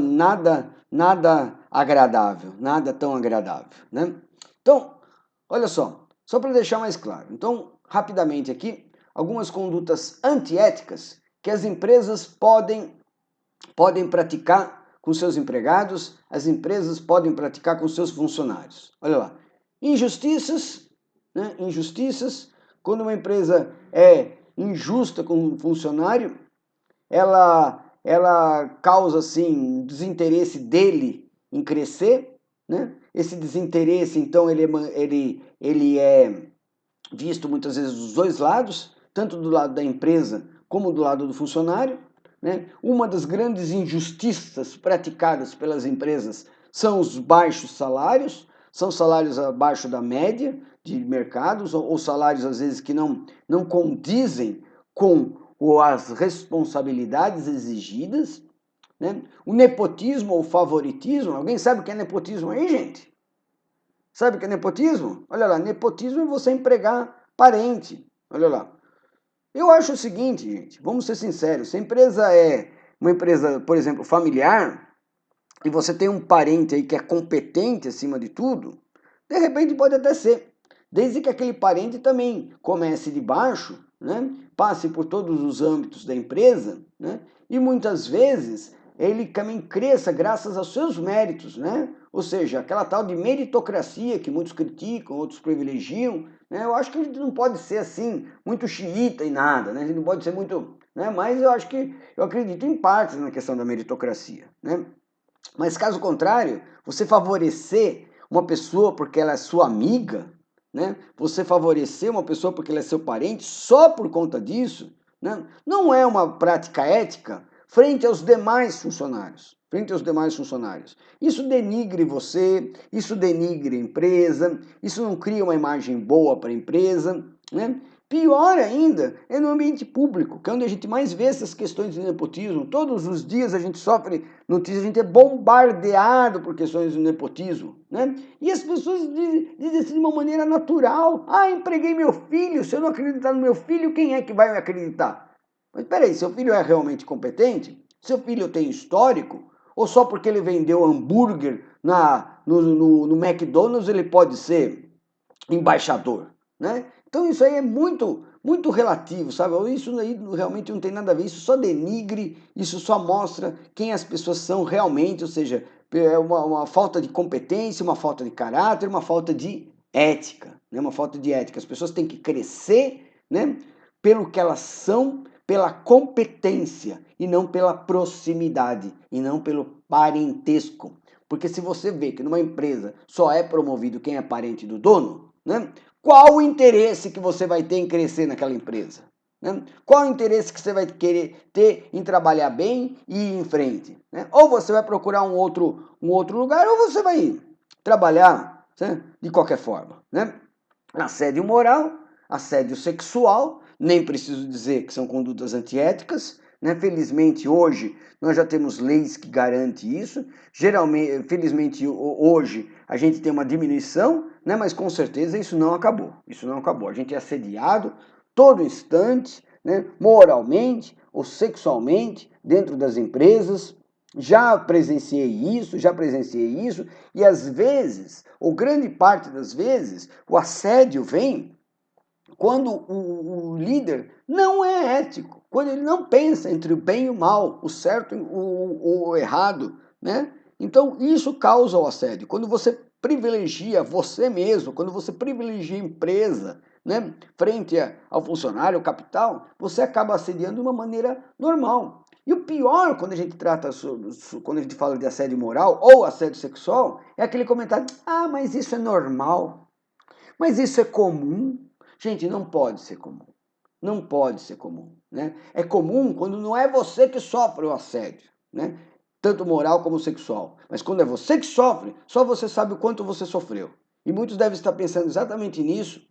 agradável, nada tão agradável, né? Então, olha só para deixar mais claro. Então, rapidamente aqui, algumas condutas antiéticas que as empresas podem praticar com seus empregados, as empresas podem praticar com seus funcionários. Olha lá, injustiças, né? Injustiças, quando uma empresa é injusta com um funcionário, ela causa assim desinteresse dele em crescer, né? Esse desinteresse, então, ele é visto muitas vezes dos dois lados, tanto do lado da empresa como do lado do funcionário. Né? Uma das grandes injustiças praticadas pelas empresas são os baixos salários, são salários abaixo da média de mercados, ou salários às vezes que não condizem com as responsabilidades exigidas. Né? O nepotismo ou favoritismo, alguém sabe o que é nepotismo aí, gente? Sabe o que é nepotismo? Olha lá, nepotismo é você empregar parente. Olha lá. Eu acho o seguinte, gente, vamos ser sinceros, se a empresa é uma empresa, por exemplo, familiar, e você tem um parente aí que é competente acima de tudo, de repente pode até ser, desde que aquele parente também comece de baixo, né, passe por todos os âmbitos da empresa, né, e muitas vezes ele também cresça graças aos seus méritos, né? Ou seja, aquela tal de meritocracia que muitos criticam, outros privilegiam, né? Eu acho que a gente não pode ser assim, muito xiita e nada, né? A gente não pode ser muito, né? Mas eu acredito em partes na questão da meritocracia, né? Mas caso contrário, você favorecer uma pessoa porque ela é sua amiga, né? Você favorecer uma pessoa porque ela é seu parente só por conta disso, né? Não é uma prática ética frente aos demais funcionários. Frente aos demais funcionários. Isso denigre você, isso denigre a empresa, isso não cria uma imagem boa para a empresa, né? Pior ainda é no ambiente público, que é onde a gente mais vê essas questões de nepotismo. Todos os dias a gente sofre notícias, a gente é bombardeado por questões de nepotismo, né? E as pessoas dizem assim de uma maneira natural: ah, empreguei meu filho, se eu não acreditar no meu filho, quem é que vai me acreditar? Mas peraí, seu filho é realmente competente? Seu filho tem histórico? Ou só porque ele vendeu hambúrguer no McDonald's ele pode ser embaixador, né? Então isso aí é muito relativo, sabe? Isso aí realmente não tem nada a ver, isso só denigre, isso só mostra quem as pessoas são realmente, ou seja, é uma falta de competência, uma falta de caráter, uma falta de ética, né? Uma falta de ética. As pessoas têm que crescer, né? Pelo que elas são, pela competência e não pela proximidade, e não pelo parentesco. Porque se você vê que numa empresa só é promovido quem é parente do dono, né? Qual o interesse que você vai ter em crescer naquela empresa? Né? Qual o interesse que você vai querer ter em trabalhar bem e ir em frente? Né? Ou você vai procurar um outro lugar ou você vai ir. trabalhar, né, de qualquer forma, né? Assédio moral, assédio sexual, nem preciso dizer que são condutas antiéticas, né? Felizmente hoje nós já temos leis que garantem isso. Geralmente, felizmente hoje a gente tem uma diminuição, né? Mas com certeza isso não acabou. Isso não acabou. A gente é assediado todo instante, né? Moralmente ou sexualmente dentro das empresas. Já presenciei isso, e às vezes, ou grande parte das vezes, o assédio vem quando o líder não é ético, quando ele não pensa entre o bem e o mal, o certo e o errado, né? Então, isso causa o assédio. Quando você privilegia você mesmo, quando você privilegia a empresa, né, frente ao funcionário, ao capital, você acaba assediando de uma maneira normal. E o pior quando a gente trata, quando a gente fala de assédio moral ou assédio sexual, é aquele comentário: ah, mas isso é normal, mas isso é comum. Gente, não pode ser comum. Não pode ser comum, né? É comum quando não é você que sofre o assédio, né? Tanto moral como sexual. Mas quando é você que sofre, só você sabe o quanto você sofreu. E muitos devem estar pensando exatamente nisso,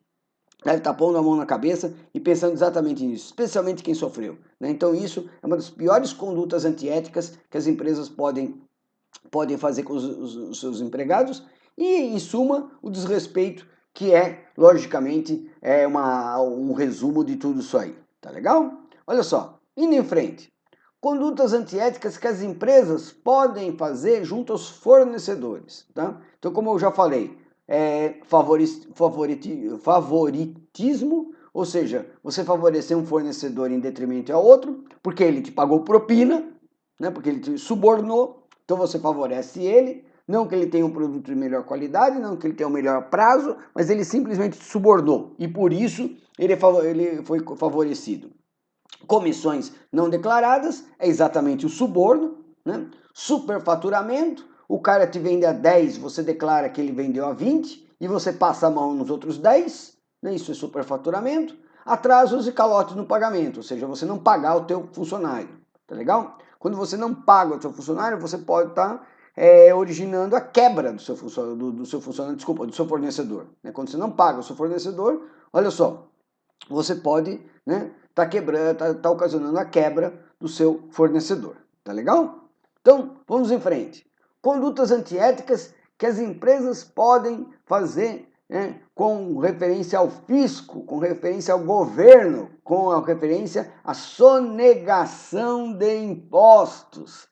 deve estar pondo a mão na cabeça e pensando exatamente nisso, especialmente quem sofreu, né? Então isso é uma das piores condutas antiéticas que as empresas podem fazer com os seus empregados e, em suma, o desrespeito, que é, logicamente, um resumo de tudo isso aí. Tá legal? Olha só, indo em frente. Condutas antiéticas que as empresas podem fazer junto aos fornecedores. Tá? Então, como eu já falei, favoritismo, ou seja, você favorecer um fornecedor em detrimento ao outro, porque ele te pagou propina, né, porque ele te subornou, então você favorece ele, não que ele tenha um produto de melhor qualidade, não que ele tenha um melhor prazo, mas ele simplesmente te subornou e por isso ele foi favorecido. Comissões não declaradas é exatamente o suborno, né? Superfaturamento, o cara te vende a 10, você declara que ele vendeu a 20 e você passa a mão nos outros 10, né? Isso é superfaturamento. Atrasos e calotes no pagamento, ou seja, você não pagar o teu funcionário, tá legal? Quando você não paga o seu funcionário, você pode estar originando a quebra do seu funcionário, desculpa, do seu fornecedor. Né? Quando você não paga o seu fornecedor, olha só, você pode, né, tá ocasionando a quebra do seu fornecedor. Tá legal? Então, vamos em frente. Condutas antiéticas que as empresas podem fazer, né, com referência ao fisco, com referência ao governo, com a referência à sonegação de impostos.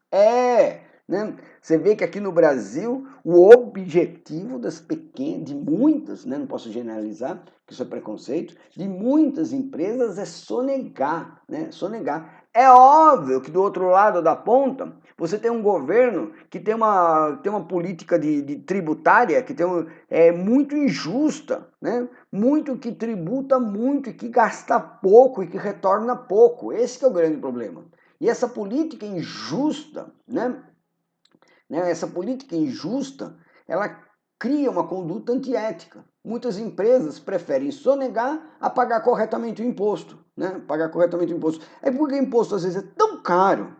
Né? Você vê que aqui no Brasil o objetivo de muitas, né, não posso generalizar, que isso é preconceito, de muitas empresas é sonegar, né? Sonegar. É óbvio que do outro lado da ponta você tem um governo que tem uma política de tributária que é muito injusta, né? Muito que tributa muito e que gasta pouco e que retorna pouco. Esse que é o grande problema. E essa política injusta, né? Essa política injusta, ela cria uma conduta antiética. Muitas empresas preferem sonegar a pagar corretamente o imposto, né? Pagar corretamente o imposto. É porque o imposto às vezes é tão caro,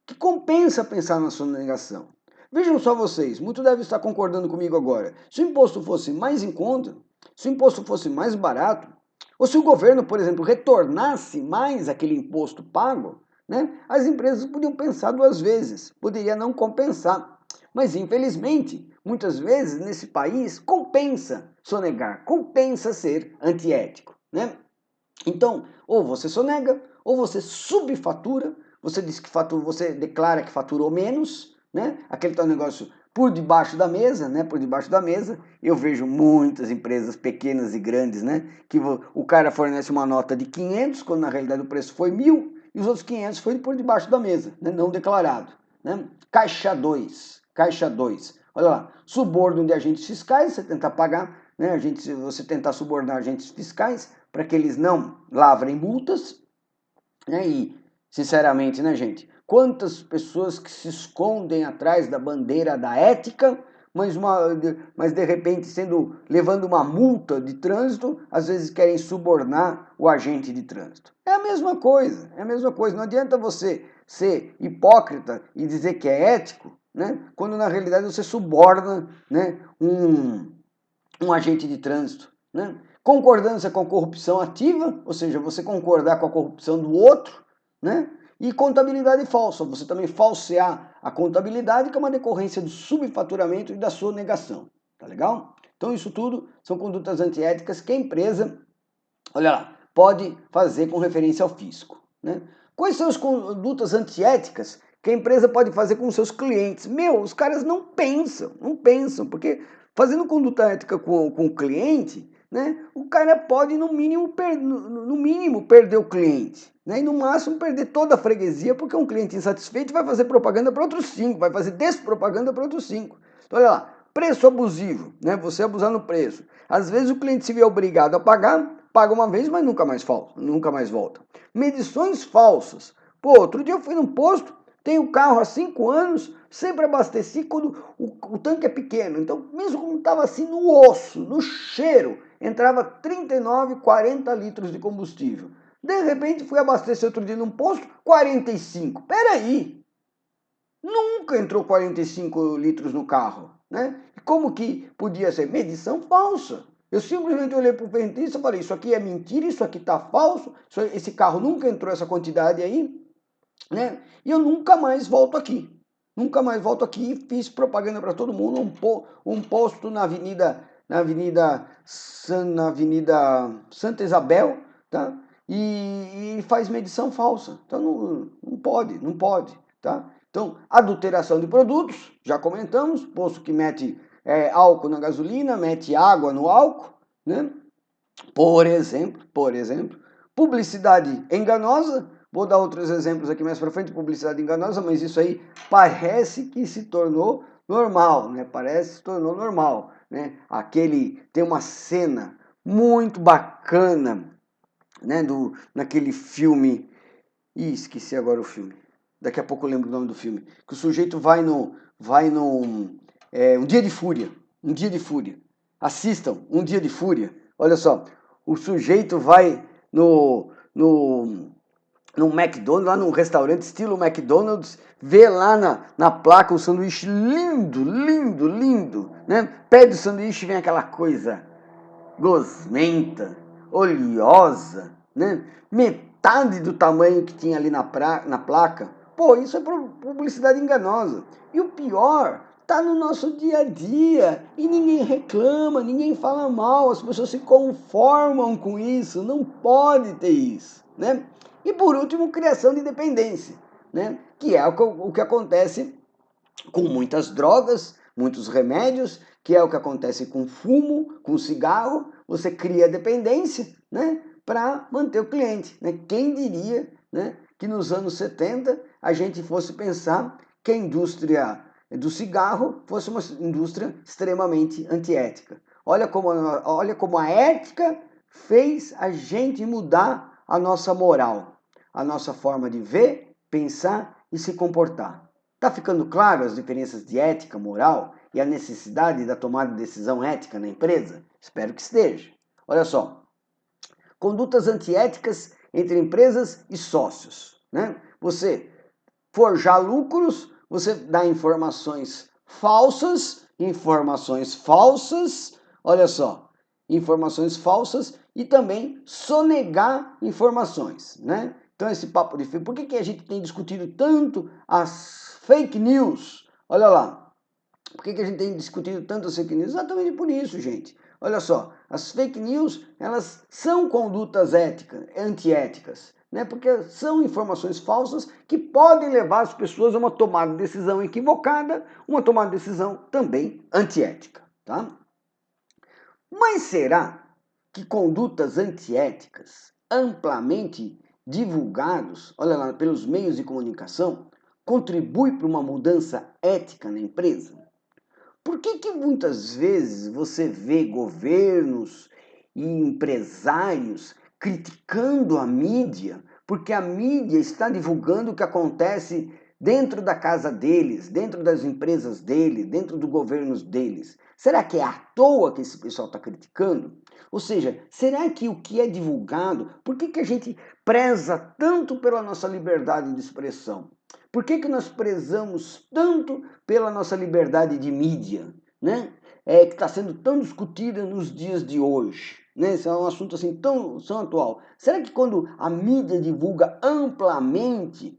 que compensa pensar na sonegação. Vejam só vocês, muitos devem estar concordando comigo agora. Se o imposto fosse mais em conta, se o imposto fosse mais barato, ou se o governo, por exemplo, retornasse mais aquele imposto pago, né, as empresas podiam pensar duas vezes, poderia não compensar. Mas, infelizmente, muitas vezes nesse país compensa sonegar, compensa ser antiético. Né? Então, ou você sonega, ou você subfatura, você diz que você declara que faturou menos, né? Aquele tal negócio por debaixo da mesa, né? Por debaixo da mesa. Eu vejo muitas empresas pequenas e grandes, né? Que o cara fornece uma nota de 500, quando na realidade o preço foi 1.000, e os outros 500 foi por debaixo da mesa, né? Não declarado, né? Caixa 2. Olha lá, suborno de agentes fiscais, você tentar pagar, né? Você tentar subornar agentes fiscais para que eles não lavrem multas, né? E, sinceramente, né, gente? Quantas pessoas que se escondem atrás da bandeira da ética, mas de repente levando uma multa de trânsito, às vezes querem subornar o agente de trânsito. É a mesma coisa. Não adianta você ser hipócrita e dizer que é ético, né? Quando na realidade você suborna, né, um agente de trânsito, né? Concordância com a corrupção ativa, ou seja, você concordar com a corrupção do outro, né? E contabilidade falsa, você também falsear a contabilidade, que é uma decorrência do subfaturamento e da sonegação, tá legal? Então isso tudo são condutas antiéticas que a empresa, olha lá, pode fazer com referência ao fisco, né? Quais são as condutas antiéticas que a empresa pode fazer com seus clientes? Os caras não pensam, porque fazendo conduta ética com o cliente, né, o cara pode no mínimo perder o cliente, né, e no máximo perder toda a freguesia, porque um cliente insatisfeito vai fazer propaganda para outros 5, vai fazer despropaganda para outros 5. Então olha lá, preço abusivo, né, você abusar no preço. Às vezes o cliente se vê obrigado a pagar, paga uma vez, mas nunca mais volta. Medições falsas. Pô, outro dia eu fui num posto, tenho carro há 5 anos, sempre abasteci quando o tanque é pequeno. Então, mesmo como estava assim no osso, no cheiro, entrava 39, 40 litros de combustível. De repente, fui abastecer outro dia num posto, 45. Peraí, nunca entrou 45 litros no carro, né? Como que podia ser? Medição falsa. Eu simplesmente olhei para o frentista e falei, isso aqui é mentira, isso aqui está falso, esse carro nunca entrou essa quantidade aí, né? E eu nunca mais volto aqui. Nunca mais volto aqui e fiz propaganda para todo mundo, um posto na Avenida Santa Isabel, tá? E faz medição falsa. Então não pode, tá? Então, adulteração de produtos, já comentamos, posto que mete álcool na gasolina, mete água no álcool, né? Por exemplo, publicidade enganosa. Vou dar outros exemplos aqui mais para frente, publicidade enganosa, mas isso aí parece que se tornou normal, né? Parece que se tornou normal, né? Tem uma cena muito bacana, né? Naquele filme, esqueci agora o filme. Daqui a pouco eu lembro o nome do filme. Que o sujeito vai num Um Dia de Fúria, Assistam Um Dia de Fúria. Olha só, o sujeito vai no McDonald's, lá num restaurante estilo McDonald's, vê lá na placa um sanduíche lindo, né? Pede o sanduíche e vem aquela coisa gosmenta, oleosa, né? Metade do tamanho que tinha ali na placa. Pô, isso é publicidade enganosa. E o pior, tá no nosso dia a dia e ninguém reclama, ninguém fala mal, as pessoas se conformam com isso, não pode ter isso, né? E por último, criação de dependência, né? Que é o que acontece com muitas drogas, muitos remédios, que é o que acontece com fumo, com cigarro, você cria dependência, né, para manter o cliente, né? Quem diria, né, que nos anos 70 a gente fosse pensar que a indústria do cigarro fosse uma indústria extremamente antiética. Olha como a ética fez a gente mudar a nossa moral, a nossa forma de ver, pensar e se comportar. Está ficando claro as diferenças de ética, moral e a necessidade da tomada de decisão ética na empresa? Espero que esteja. Olha só, condutas antiéticas entre empresas e sócios, né? Você forjar lucros, você dá informações falsas, olha só, informações falsas e também sonegar informações, né? Então esse papo de por que a gente tem discutido tanto as fake news? Olha lá, por que a gente tem discutido tanto as fake news? Exatamente por isso, gente. Olha só, as fake news, elas são condutas antiéticas, né? Porque são informações falsas que podem levar as pessoas a uma tomada de decisão equivocada, uma tomada de decisão também antiética, tá? Mas será que condutas antiéticas amplamente divulgados, olha lá, pelos meios de comunicação, contribuem para uma mudança ética na empresa? Por que muitas vezes você vê governos e empresários criticando a mídia, porque a mídia está divulgando o que acontece dentro da casa deles, dentro das empresas deles, dentro dos governos deles? Será que é à toa que esse pessoal está criticando? Ou seja, será que o que é divulgado, por que a gente preza tanto pela nossa liberdade de expressão? Por que nós prezamos tanto pela nossa liberdade de mídia, né? Que está sendo tão discutida nos dias de hoje, né? Esse é um assunto assim tão atual. Será que quando a mídia divulga amplamente,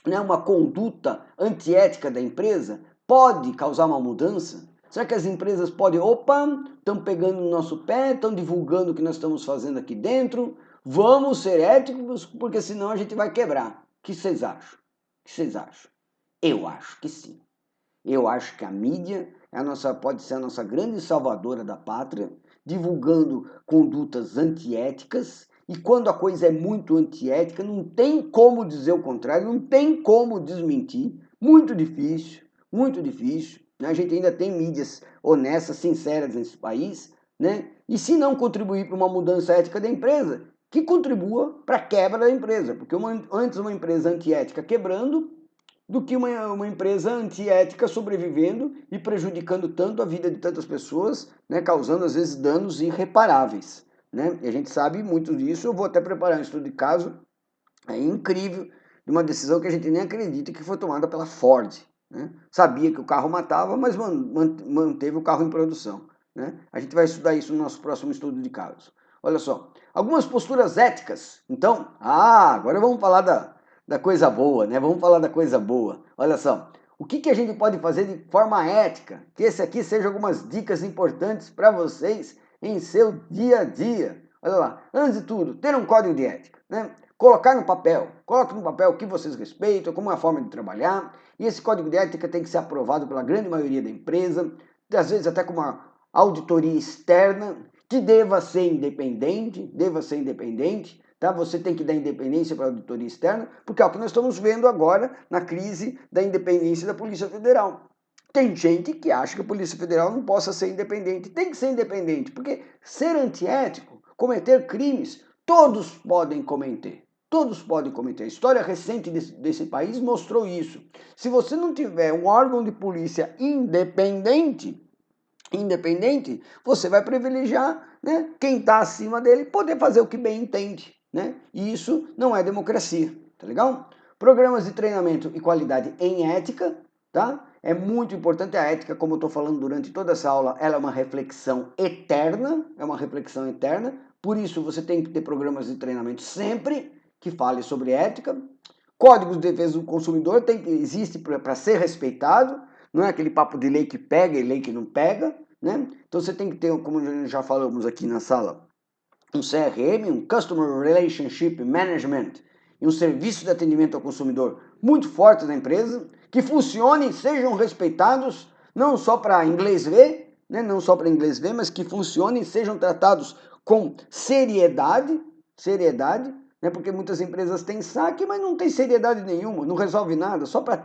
né, uma conduta antiética da empresa, pode causar uma mudança? Será que as empresas podem, estão pegando no nosso pé, estão divulgando o que nós estamos fazendo aqui dentro, vamos ser éticos, porque senão a gente vai quebrar. O que vocês acham? O que vocês acham? Eu acho que sim. Eu acho que a mídia pode ser a nossa grande salvadora da pátria, divulgando condutas antiéticas, e quando a coisa é muito antiética, não tem como dizer o contrário, não tem como desmentir. Muito difícil, muito difícil. A gente ainda tem mídias honestas, sinceras nesse país, né? E se não contribuir para uma mudança ética da empresa, que contribua para a quebra da empresa, porque antes uma empresa antiética quebrando do que uma empresa antiética sobrevivendo e prejudicando tanto a vida de tantas pessoas, né, causando às vezes danos irreparáveis, né? E a gente sabe muito disso. Eu vou até preparar um estudo de caso incrível de uma decisão que a gente nem acredita que foi tomada pela Ford, né? Sabia que o carro matava, mas manteve o carro em produção, né? A gente vai estudar isso no nosso próximo estudo de caso. Olha só, algumas posturas éticas. Então, agora vamos falar da coisa boa, né? Vamos falar da coisa boa. Olha só, o que a gente pode fazer de forma ética? Que esse aqui seja algumas dicas importantes para vocês em seu dia a dia. Olha lá, antes de tudo, ter um código de ética, né? Coloque no papel o que vocês respeitam, como é a forma de trabalhar, e esse código de ética tem que ser aprovado pela grande maioria da empresa, às vezes até com uma auditoria externa, que deva ser independente, tá? Você tem que dar independência para a auditoria externa, porque é o que nós estamos vendo agora na crise da independência da Polícia Federal. Tem gente que acha que a Polícia Federal não possa ser independente. Tem que ser independente, porque ser antiético, cometer crimes, todos podem cometer. Todos podem cometer. A história recente desse país mostrou isso. Se você não tiver um órgão de polícia independente, você vai privilegiar, né, quem está acima dele poder fazer o que bem entende, né? E isso não é democracia, tá legal? Programas de treinamento e qualidade em ética, tá? É muito importante a ética, como eu estou falando durante toda essa aula, ela é uma reflexão eterna, por isso você tem que ter programas de treinamento sempre que fale sobre ética. Códigos de defesa do consumidor existe para ser respeitado, não é aquele papo de lei que pega e lei que não pega, né? Então você tem que ter, como já falamos aqui na sala, um CRM, um Customer Relationship Management, e um serviço de atendimento ao consumidor muito forte na empresa, que funcionem, sejam respeitados, não só para inglês ver, né? Mas que funcionem, sejam tratados com seriedade, né? Porque muitas empresas têm saque, mas não tem seriedade nenhuma, não resolve nada, só para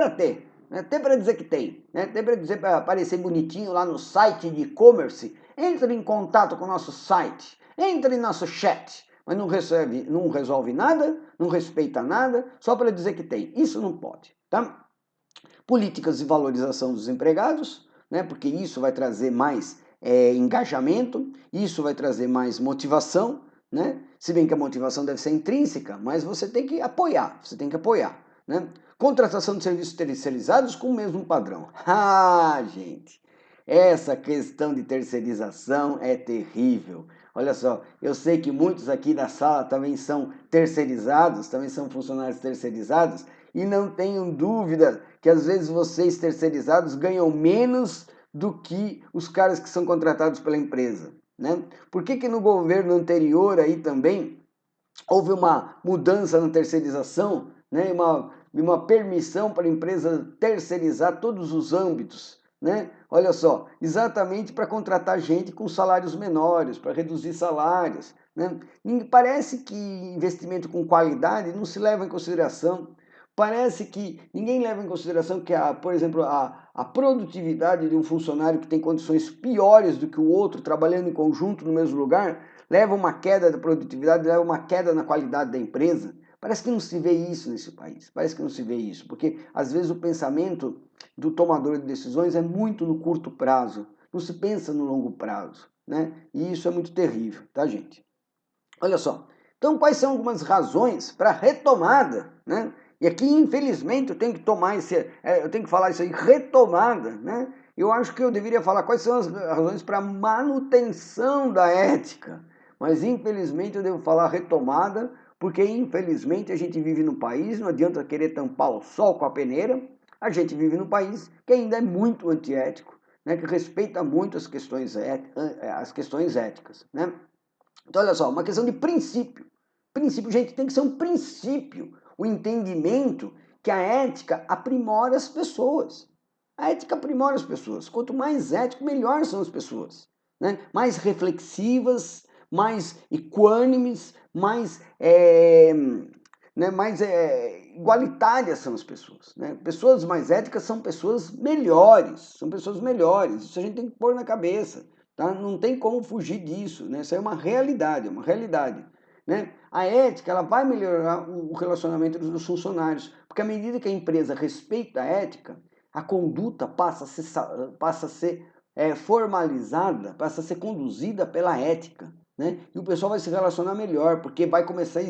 ter. Até para dizer que tem, né? Até para dizer, para aparecer bonitinho lá no site de e-commerce. Entre em contato com o nosso site, entre em nosso chat, mas não resolve nada, não respeita nada, só para dizer que tem. Isso não pode, tá? Políticas de valorização dos empregados, né? Porque isso vai trazer mais engajamento, isso vai trazer mais motivação, né? Se bem que a motivação deve ser intrínseca, mas você tem que apoiar, né? Contratação de serviços terceirizados com o mesmo padrão. Gente, essa questão de terceirização é terrível. Olha só, eu sei que muitos aqui da sala também são terceirizados, também são funcionários terceirizados, e não tenham dúvida que às vezes vocês terceirizados ganham menos do que os caras que são contratados pela empresa, né? Por que no governo anterior aí também houve uma mudança na terceirização, né? Uma permissão para a empresa terceirizar todos os âmbitos, né? Olha só, exatamente para contratar gente com salários menores, para reduzir salários, né? Parece que investimento com qualidade não se leva em consideração. Parece que ninguém leva em consideração que, por exemplo, a produtividade de um funcionário que tem condições piores do que o outro, trabalhando em conjunto no mesmo lugar, leva uma queda da produtividade, leva uma queda na qualidade da empresa. Parece que não se vê isso nesse país, porque às vezes o pensamento do tomador de decisões é muito no curto prazo, não se pensa no longo prazo, né? E isso é muito terrível, tá, gente? Olha só, então quais são algumas razões para a retomada, né? E aqui, infelizmente, eu tenho que eu tenho que falar isso aí, retomada, né? Eu acho que eu deveria falar quais são as razões para a manutenção da ética, mas infelizmente eu devo falar retomada, porque infelizmente a gente vive num país, não adianta querer tampar o sol com a peneira, a gente vive num país que ainda é muito antiético, né? Que respeita muito as questões éticas, né? Então, olha só, uma questão de princípio. Princípio, gente, tem que ser um princípio. O entendimento que a ética aprimora as pessoas. A ética aprimora as pessoas. Quanto mais ético, melhor são as pessoas. Né? Mais reflexivas, mais equânimes, mais igualitárias são as pessoas. Né? Pessoas mais éticas são pessoas melhores. São pessoas melhores. Isso a gente tem que pôr na cabeça. Tá? Não tem como fugir disso, né? Isso é uma realidade, né? A ética ela vai melhorar o relacionamento dos funcionários, porque à medida que a empresa respeita a ética, a conduta passa a ser formalizada, passa a ser conduzida pela ética, né? E o pessoal vai se relacionar melhor, porque vai começar a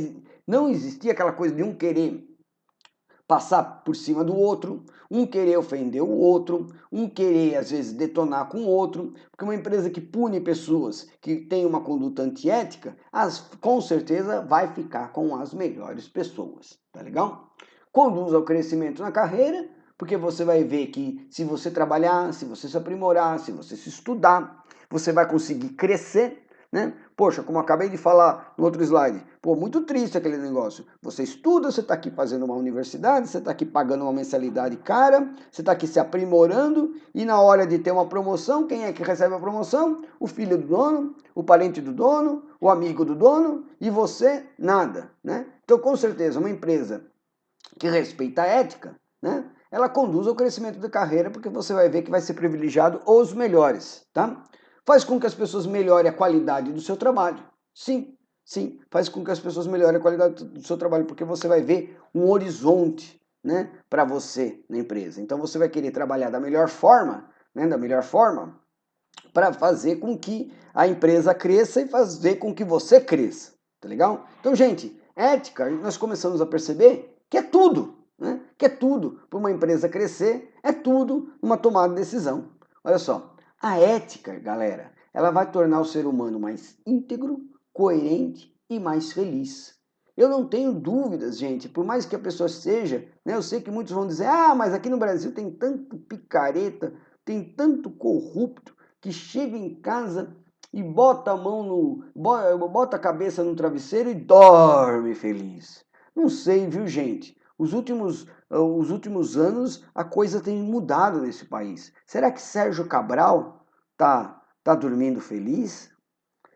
não existir aquela coisa de um querer passar por cima do outro, um querer ofender o outro, um querer às vezes detonar com o outro, porque uma empresa que pune pessoas que têm uma conduta antiética, com certeza vai ficar com as melhores pessoas, tá legal? Conduz ao crescimento na carreira, porque você vai ver que se você trabalhar, se você se aprimorar, se você se estudar, você vai conseguir crescer, né? Poxa, como eu acabei de falar no outro slide, pô, muito triste aquele negócio. Você estuda, você está aqui fazendo uma universidade, você está aqui pagando uma mensalidade cara, você está aqui se aprimorando e na hora de ter uma promoção, quem é que recebe a promoção? O filho do dono, o parente do dono, o amigo do dono e você nada, né? Então, com certeza, uma empresa que respeita a ética, né? Ela conduz ao crescimento da carreira porque você vai ver que vai ser privilegiado os melhores, tá? Faz com que as pessoas melhorem a qualidade do seu trabalho. Sim, sim, faz com que as pessoas melhorem a qualidade do seu trabalho, porque você vai ver um horizonte, né, para você na empresa. Então você vai querer trabalhar da melhor forma, né, para fazer com que a empresa cresça e fazer com que você cresça, tá legal? Então, gente, ética, nós começamos a perceber que é tudo, né? Que é tudo para uma empresa crescer, é tudo uma tomada de decisão. Olha só, a ética, galera, ela vai tornar o ser humano mais íntegro, coerente e mais feliz. Eu não tenho dúvidas, gente, por mais que a pessoa seja, né, eu sei que muitos vão dizer, mas aqui no Brasil tem tanto picareta, tem tanto corrupto, que chega em casa e bota a mão bota a cabeça no travesseiro e dorme feliz. Não sei, viu, gente? Os últimos anos a coisa tem mudado nesse país. Será que Sérgio Cabral tá dormindo feliz?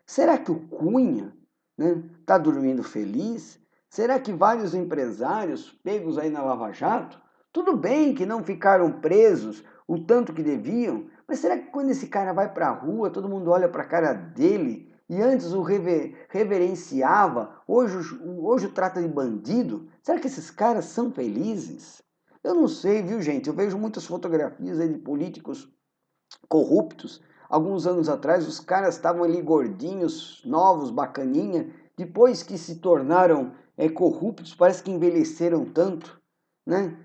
Será que o Cunha, né, tá dormindo feliz? Será que vários empresários pegos aí na Lava Jato, tudo bem que não ficaram presos o tanto que deviam, mas será que quando esse cara vai para a rua, todo mundo olha para a cara dele e antes o reverenciava, hoje o trata de bandido? Será que esses caras são felizes? Eu não sei, viu, gente? Eu vejo muitas fotografias aí de políticos corruptos. Alguns anos atrás, os caras estavam ali gordinhos, novos, bacaninha. Depois que se tornaram corruptos, parece que envelheceram tanto, né?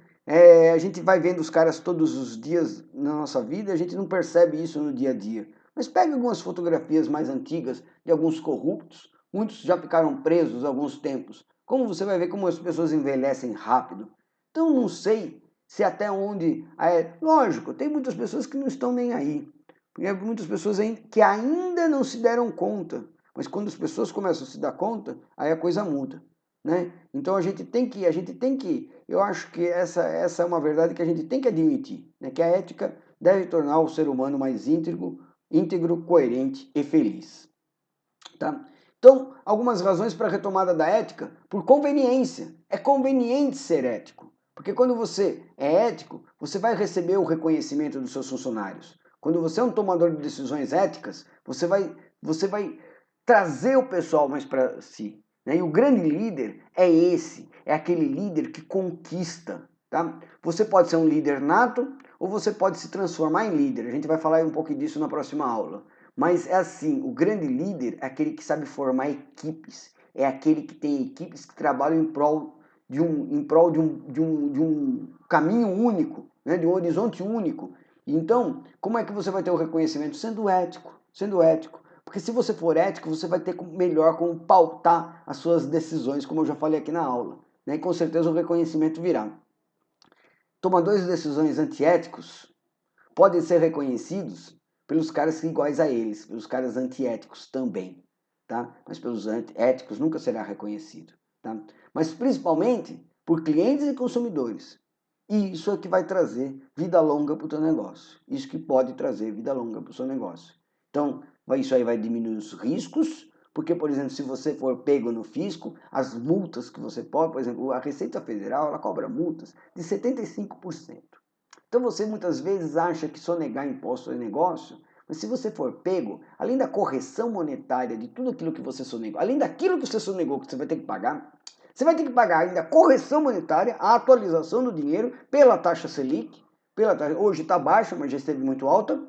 A gente vai vendo os caras todos os dias na nossa vida, a gente não percebe isso no dia a dia. Mas pega algumas fotografias mais antigas de alguns corruptos, muitos já ficaram presos há alguns tempos. Como você vai ver como as pessoas envelhecem rápido. Então não sei se até onde... lógico, tem muitas pessoas que não estão nem aí. Tem muitas pessoas que ainda não se deram conta. Mas quando as pessoas começam a se dar conta, aí a coisa muda. Né? Então a gente tem que, eu acho que essa é uma verdade que a gente tem que admitir, né? Que a ética deve tornar o ser humano mais íntegro, coerente e feliz. Tá? Então, algumas razões para a retomada da ética, por conveniência. É conveniente ser ético. Porque quando você é ético, você vai receber o reconhecimento dos seus funcionários. Quando você é um tomador de decisões éticas, você vai trazer o pessoal mais para si. Né? E o grande líder é esse, é aquele líder que conquista. Tá? Você pode ser um líder nato ou você pode se transformar em líder. A gente vai falar um pouco disso na próxima aula. Mas é assim, o grande líder é aquele que sabe formar equipes, é aquele que tem equipes que trabalham em prol em prol de um caminho único, né? De um horizonte único. Então, como é que você vai ter o reconhecimento? Sendo ético, sendo ético. Porque se você for ético, você vai ter melhor como pautar as suas decisões, como eu já falei aqui na aula, né? E com certeza o reconhecimento virá. Tomadores de decisões antiéticos podem ser reconhecidos pelos caras iguais a eles, pelos caras antiéticos também, tá? Mas pelos éticos nunca será reconhecido, tá? Mas principalmente por clientes e consumidores. E isso é que vai trazer vida longa para o teu negócio. Isso que pode trazer vida longa para o seu negócio. Então, isso aí vai diminuir os riscos, porque, por exemplo, se você for pego no fisco, as multas que você pode, por exemplo, a Receita Federal, ela cobra multas de 75%. Então você muitas vezes acha que sonegar imposto é negócio, mas se você for pego, além da correção monetária de tudo aquilo que você sonegou, além daquilo que você sonegou que você vai ter que pagar, você vai ter que pagar ainda a correção monetária, a atualização do dinheiro pela taxa Selic, hoje está baixa, mas já esteve muito alta,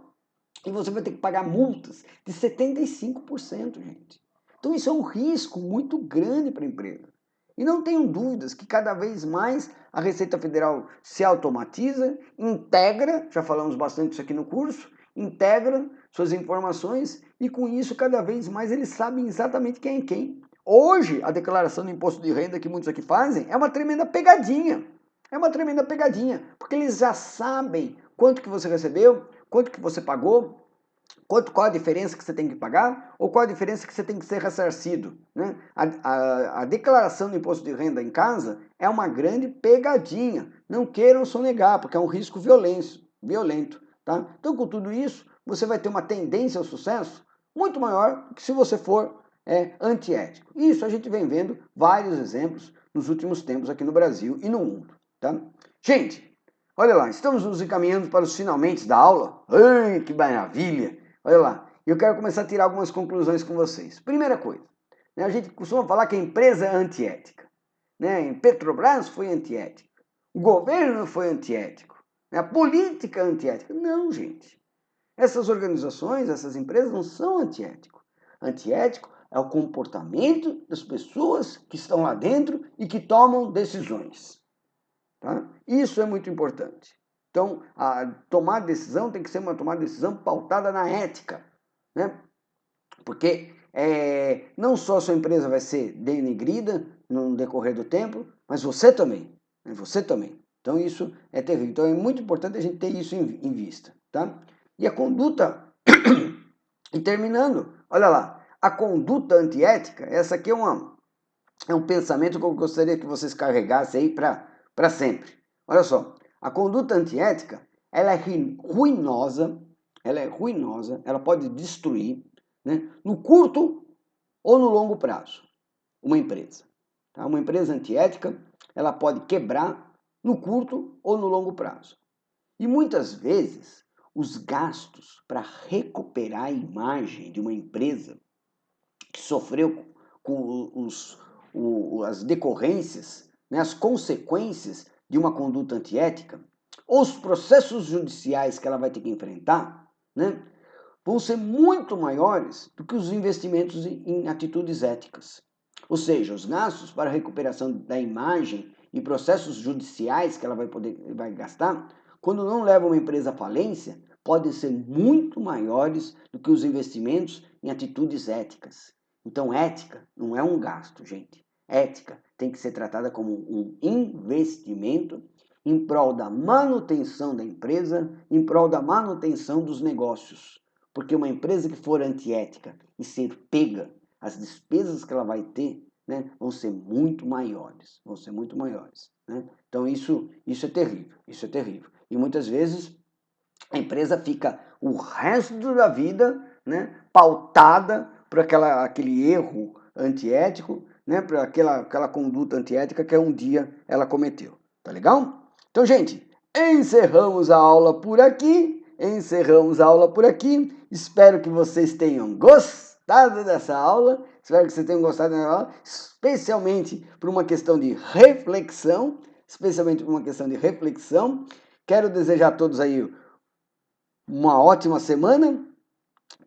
e você vai ter que pagar multas de 75%, gente. Então isso é um risco muito grande para a empresa. E não tenham dúvidas que cada vez mais a Receita Federal se automatiza, integra, já falamos bastante disso aqui no curso, integra suas informações e com isso cada vez mais eles sabem exatamente quem é quem. Hoje, a declaração do imposto de renda que muitos aqui fazem é uma tremenda pegadinha. É uma tremenda pegadinha, porque eles já sabem quanto que você recebeu, quanto que você pagou, qual a diferença que você tem que pagar ou qual a diferença que você tem que ser ressarcido. Né? A declaração do imposto de renda em casa é uma grande pegadinha. Não queiram sonegar, porque é um risco violento. Tá? Então, com tudo isso, você vai ter uma tendência ao sucesso muito maior do que se você for antiético. Isso a gente vem vendo vários exemplos nos últimos tempos aqui no Brasil e no mundo. Tá? Gente, olha lá, estamos nos encaminhando para os finalmente da aula. Ai, que maravilha! Olha lá, eu quero começar a tirar algumas conclusões com vocês. Primeira coisa, né, a gente costuma falar que a empresa é antiética. Né? Petrobras foi antiética. O governo foi antiético. Né? A política é antiética. Não, gente. Essas organizações, essas empresas não são antiéticos. Antiético é o comportamento das pessoas que estão lá dentro e que tomam decisões. Tá? Isso é muito importante. Então, a tomar decisão tem que ser uma tomada de decisão pautada na ética. Né? Porque não só a sua empresa vai ser denegrida no decorrer do tempo, mas você também. Né? Você também. Então, isso é terrível. Então, é muito importante a gente ter isso em vista. Tá? E a conduta, e terminando, olha lá, a conduta antiética, essa aqui é um pensamento que eu gostaria que vocês carregassem aí para sempre. Olha só, a conduta antiética, ela é ruinosa, ela pode destruir, né, no curto ou no longo prazo, uma empresa. Tá? Uma empresa antiética, ela pode quebrar no curto ou no longo prazo. E muitas vezes, os gastos para recuperar a imagem de uma empresa que sofreu com as decorrências, né, as consequências de uma conduta antiética, os processos judiciais que ela vai ter que enfrentar, né, vão ser muito maiores do que os investimentos em atitudes éticas. Ou seja, os gastos para a recuperação da imagem e processos judiciais que ela vai gastar, quando não leva uma empresa à falência, podem ser muito maiores do que os investimentos em atitudes éticas. Então, ética não é um gasto, gente. Ética tem que ser tratada como um investimento em prol da manutenção da empresa, em prol da manutenção dos negócios. Porque uma empresa que for antiética e ser pega, as despesas que ela vai ter, né, vão ser muito maiores. Né? Então, isso é terrível. Isso é terrível. E muitas vezes a empresa fica o resto da vida, né, pautada por aquele erro antiético, né, por aquela conduta antiética que um dia ela cometeu. Tá legal? Então, gente, encerramos a aula por aqui. Espero que vocês tenham gostado dessa aula. Espero que vocês tenham gostado dessa aula, especialmente por uma questão de reflexão. Quero desejar a todos aí uma ótima semana.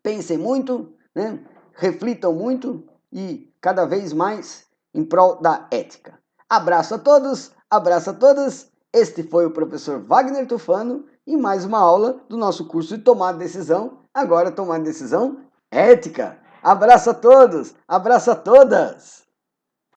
Pensem muito, né? Reflitam muito e cada vez mais em prol da ética. Abraço a todos, abraço a todas. Este foi o professor Wagner Tufano e mais uma aula do nosso curso de tomar decisão, agora tomar decisão ética. Abraço a todos, abraço a todas.